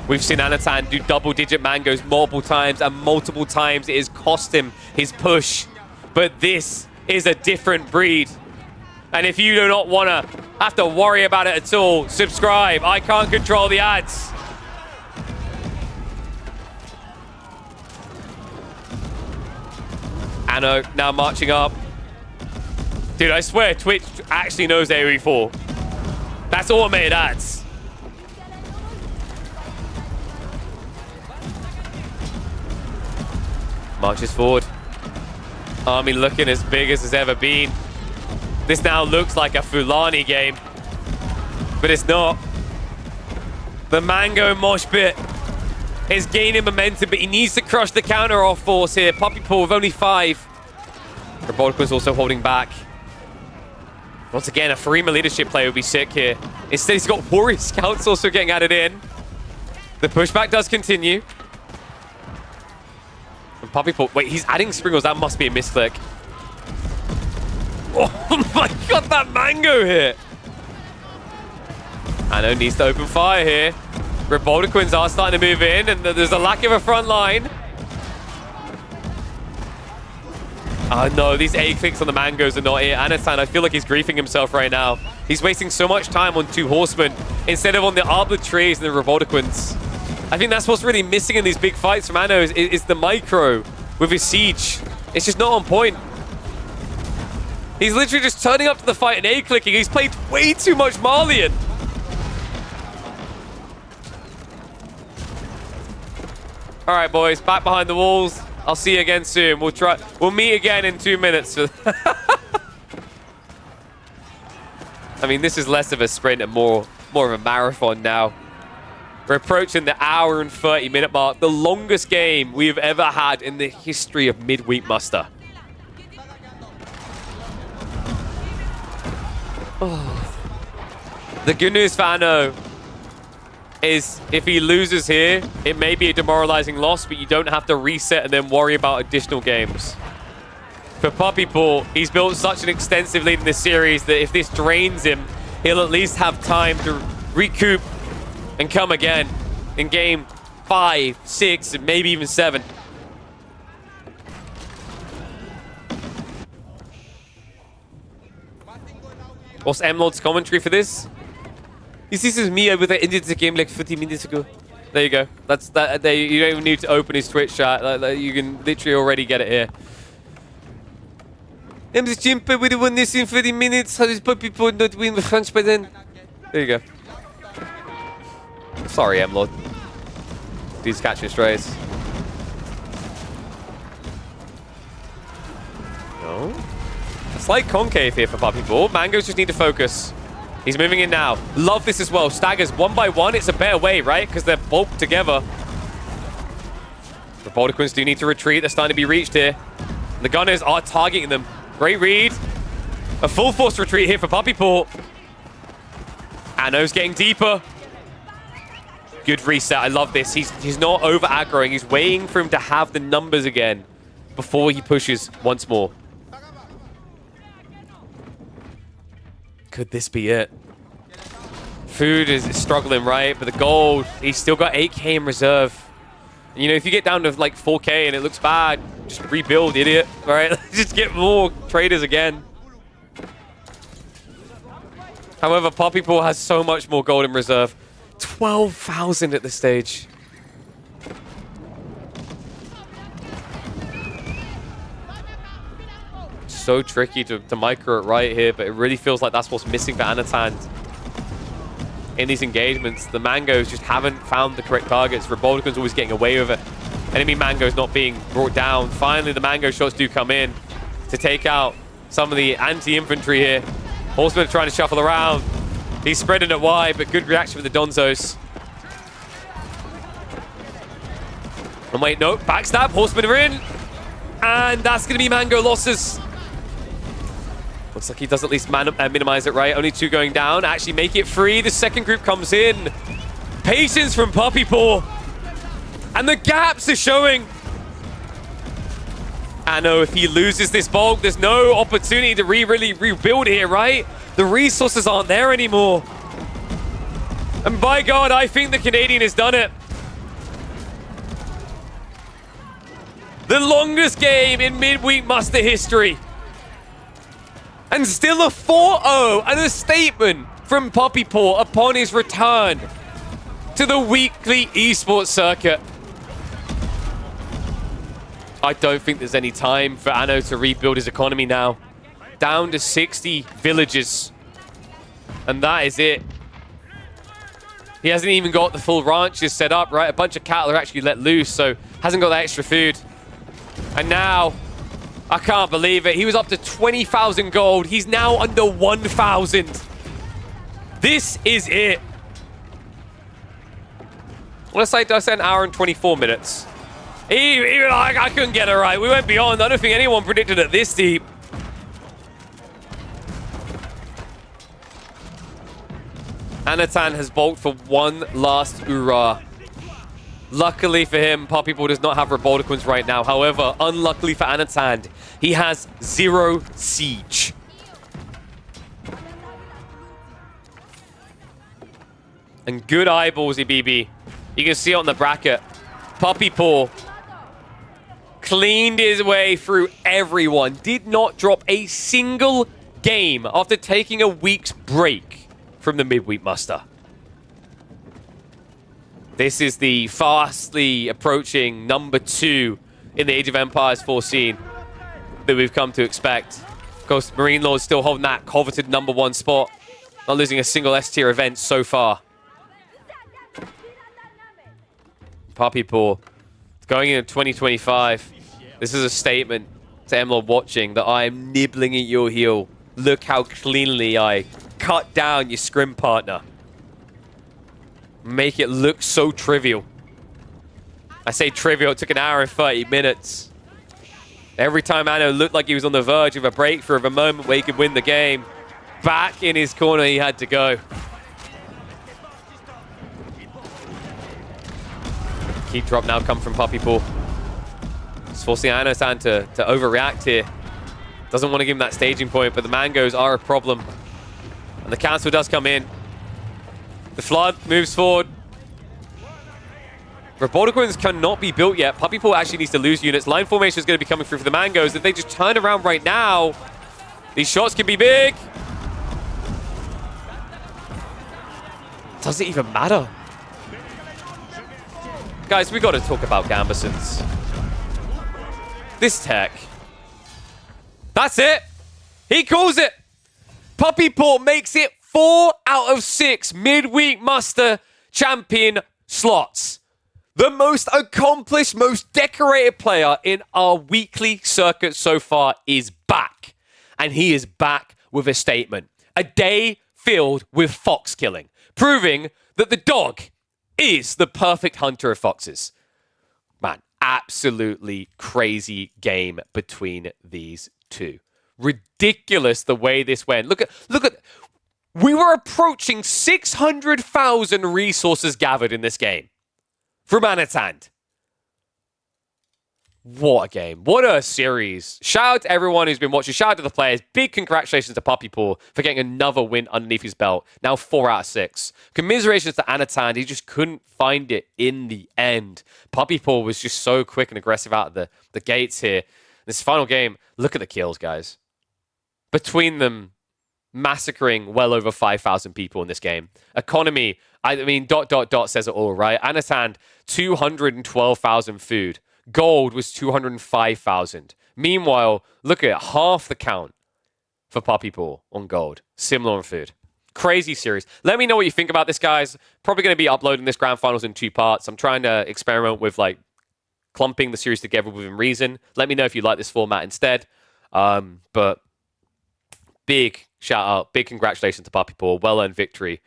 We've seen Anatan do double-digit mangoes multiple times, and multiple times it has cost him his push. But this is a different breed. And if you do not want to have to worry about it at all, subscribe. I can't control the ads. Anno now marching up. Dude, I swear Twitch actually knows AoE 4. That's automated ads. Marches forward. Army looking as big as it's ever been. This now looks like a Fulani game, but it's not. The mango mosh pit is gaining momentum, but he needs to crush the counter off force here. Puppy Paw with only 5. Robotica's also holding back. Once again, a Farima leadership play would be sick here. Instead, he's got Warrior Scouts also getting added in. The pushback does continue. And Puppy Paw, wait, he's adding Springles. That must be a misclick. Oh my god, that mango hit. Anno needs to open fire here. Revoltiquins are starting to move in, and there's a lack of a front line. Oh no, these A clicks on the mangoes are not it. Anatan, I feel like he's griefing himself right now. He's wasting so much time on 2 horsemen instead of on the Arblet trees and the Revoltiquins. I think that's what's really missing in these big fights from Anno is the micro with his siege. It's just not on point. He's literally just turning up to the fight and A-clicking. He's played way too much Malian. All right, boys, back behind the walls. I'll see you again soon. We'll meet again in 2 minutes. I mean, this is less of a sprint and more of a marathon now. We're approaching the hour and 30-minute mark, the longest game we've ever had in the history of midweek muster. Oh. The good news for Anno is if he loses here, it may be a demoralizing loss, but you don't have to reset and then worry about additional games. For Puppy Paw, he's built such an extensive lead in this series that if this drains him, he'll at least have time to recoup and come again in game 5, 6, and maybe even 7. What's M-Lord's commentary for this? This is me with the ended the game like 50 minutes ago. There you go. That's that. You don't even need to open his Twitch chat. You can literally already get it here. I'm the chimp. We won this in 30 minutes. How does Puppy Paw not win the French by then? There you go. Sorry, M-Lord. He's catching strays. No. A slight concave here for Puppy Paw. Mangoes just need to focus. He's moving in now. Love this as well. Staggers 1 by 1. It's a better way, right? Because they're bulked together. The Revoltiquins do need to retreat. They're starting to be reached here. The gunners are targeting them. Great read. A full force retreat here for Puppy Paw. Anno's getting deeper. Good reset. I love this. He's not over aggroing. He's waiting for him to have the numbers again before he pushes once more. Could this be it? Food is struggling, right? But the gold, he's still got 8k in reserve. You know, if you get down to like 4k and it looks bad, just rebuild, idiot, right? Just get more traders again. However, Puppy Paw has so much more gold in reserve. 12,000 at this stage. So tricky to micro it right here, but it really feels like that's what's missing for Anatan in these engagements. The mangoes just haven't found the correct targets. Revoltiquin's always getting away with it. Enemy mangoes not being brought down. Finally, the mango shots do come in to take out some of the anti-infantry here. Horsemen are trying to shuffle around. He's spreading it wide, but good reaction with the Donzos. And wait, no, backstab. Horsemen are in. And that's going to be mango losses. Looks like he does at least minimize it, right? Only 2 going down. Actually make it free. The second group comes in. Patience from Puppy Paw. And the gaps are showing. Anno, if he loses this bulk, there's no opportunity to really rebuild here, right? The resources aren't there anymore. And by God, I think the Canadian has done it. The longest game in midweek muster history. And still a 4-0 and a statement from Puppy Paw upon his return to the weekly esports circuit. I don't think there's any time for Anno to rebuild his economy now. Down to 60 villages. And that is it. He hasn't even got the full ranches set up, right? A bunch of cattle are actually let loose, so hasn't got that extra food. And now, I can't believe it. He was up to 20,000 gold. He's now under 1,000. This is it. Let's say an hour and 24 minutes. Even I couldn't get it right. We went beyond. I don't think anyone predicted it this deep. Anatan has bolted for one last hurrah. Luckily for him, Poppy Ball does not have Revolticons right now. However, unluckily for Anatan, he has 0 siege. And good eyeballs, BB. You can see it on the bracket. Poppy Paw cleaned his way through everyone. Did not drop a single game after taking a week's break from the midweek muster. This is the fastly approaching number 2 in the Age of Empires 4 scene that we've come to expect. Of course, Marine Lord's still holding that coveted number 1 spot. Not losing a single S-tier event so far. Poppy Paw, going into 2025, this is a statement to M-Lord watching that I am nibbling at your heel. Look how cleanly I cut down your scrim partner. Make it look so trivial. I say trivial, it took an hour and 30 minutes. Every time Anno looked like he was on the verge of a breakthrough, of a moment where he could win the game, back in his corner he had to go. Keep drop now come from Poppy Paw. It's forcing Anno-san to overreact here. Doesn't want to give him that staging point, but the mangoes are a problem. And the cancel does come in. The flood moves forward. Roboticons cannot be built yet. Poppy Paw actually needs to lose units. Line formation is going to be coming through for the mangoes. If they just turn around right now, these shots can be big. Does it even matter? Guys, we got to talk about Gambesons. This tech. That's it. He calls it. Poppy Paw makes it 4 out of 6 midweek muster champion slots. The most accomplished, most decorated player in our weekly circuit so far is back. And he is back with a statement. A day filled with fox killing. Proving that the dog is the perfect hunter of foxes. Man, absolutely crazy game between these two. Ridiculous the way this went. Look at, we were approaching 600,000 resources gathered in this game from Anatan. What a game. What a series. Shout out to everyone who's been watching. Shout out to the players. Big congratulations to Poppy Paw for getting another win underneath his belt. Now 4 out of 6. Commiserations to Anatan. He just couldn't find it in the end. Poppy Paw was just so quick and aggressive out of the gates here. This final game, look at the kills, guys. Between them, massacring well over 5,000 people in this game. Economy, I mean, ... says it all, right? Anatan, 212,000 food. Gold was 205,000. Meanwhile, look at it, half the count for Poppy Paw on gold. Similar on food. Crazy series. Let me know what you think about this, guys. Probably going to be uploading this grand finals in 2 parts. I'm trying to experiment with like clumping the series together within reason. Let me know if you like this format instead. But big shout out, big congratulations to Poppy Paw. Well-earned victory.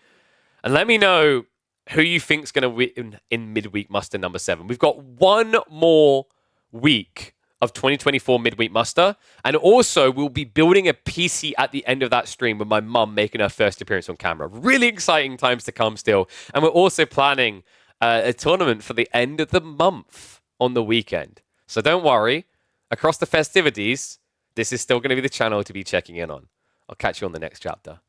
And let me know who you think is going to win in midweek muster number 7. We've got one more week of 2024 midweek muster. And also, we'll be building a PC at the end of that stream with my mum making her first appearance on camera. Really exciting times to come still. And we're also planning a tournament for the end of the month on the weekend. So don't worry. Across the festivities, this is still going to be the channel to be checking in on. I'll catch you on the next chapter.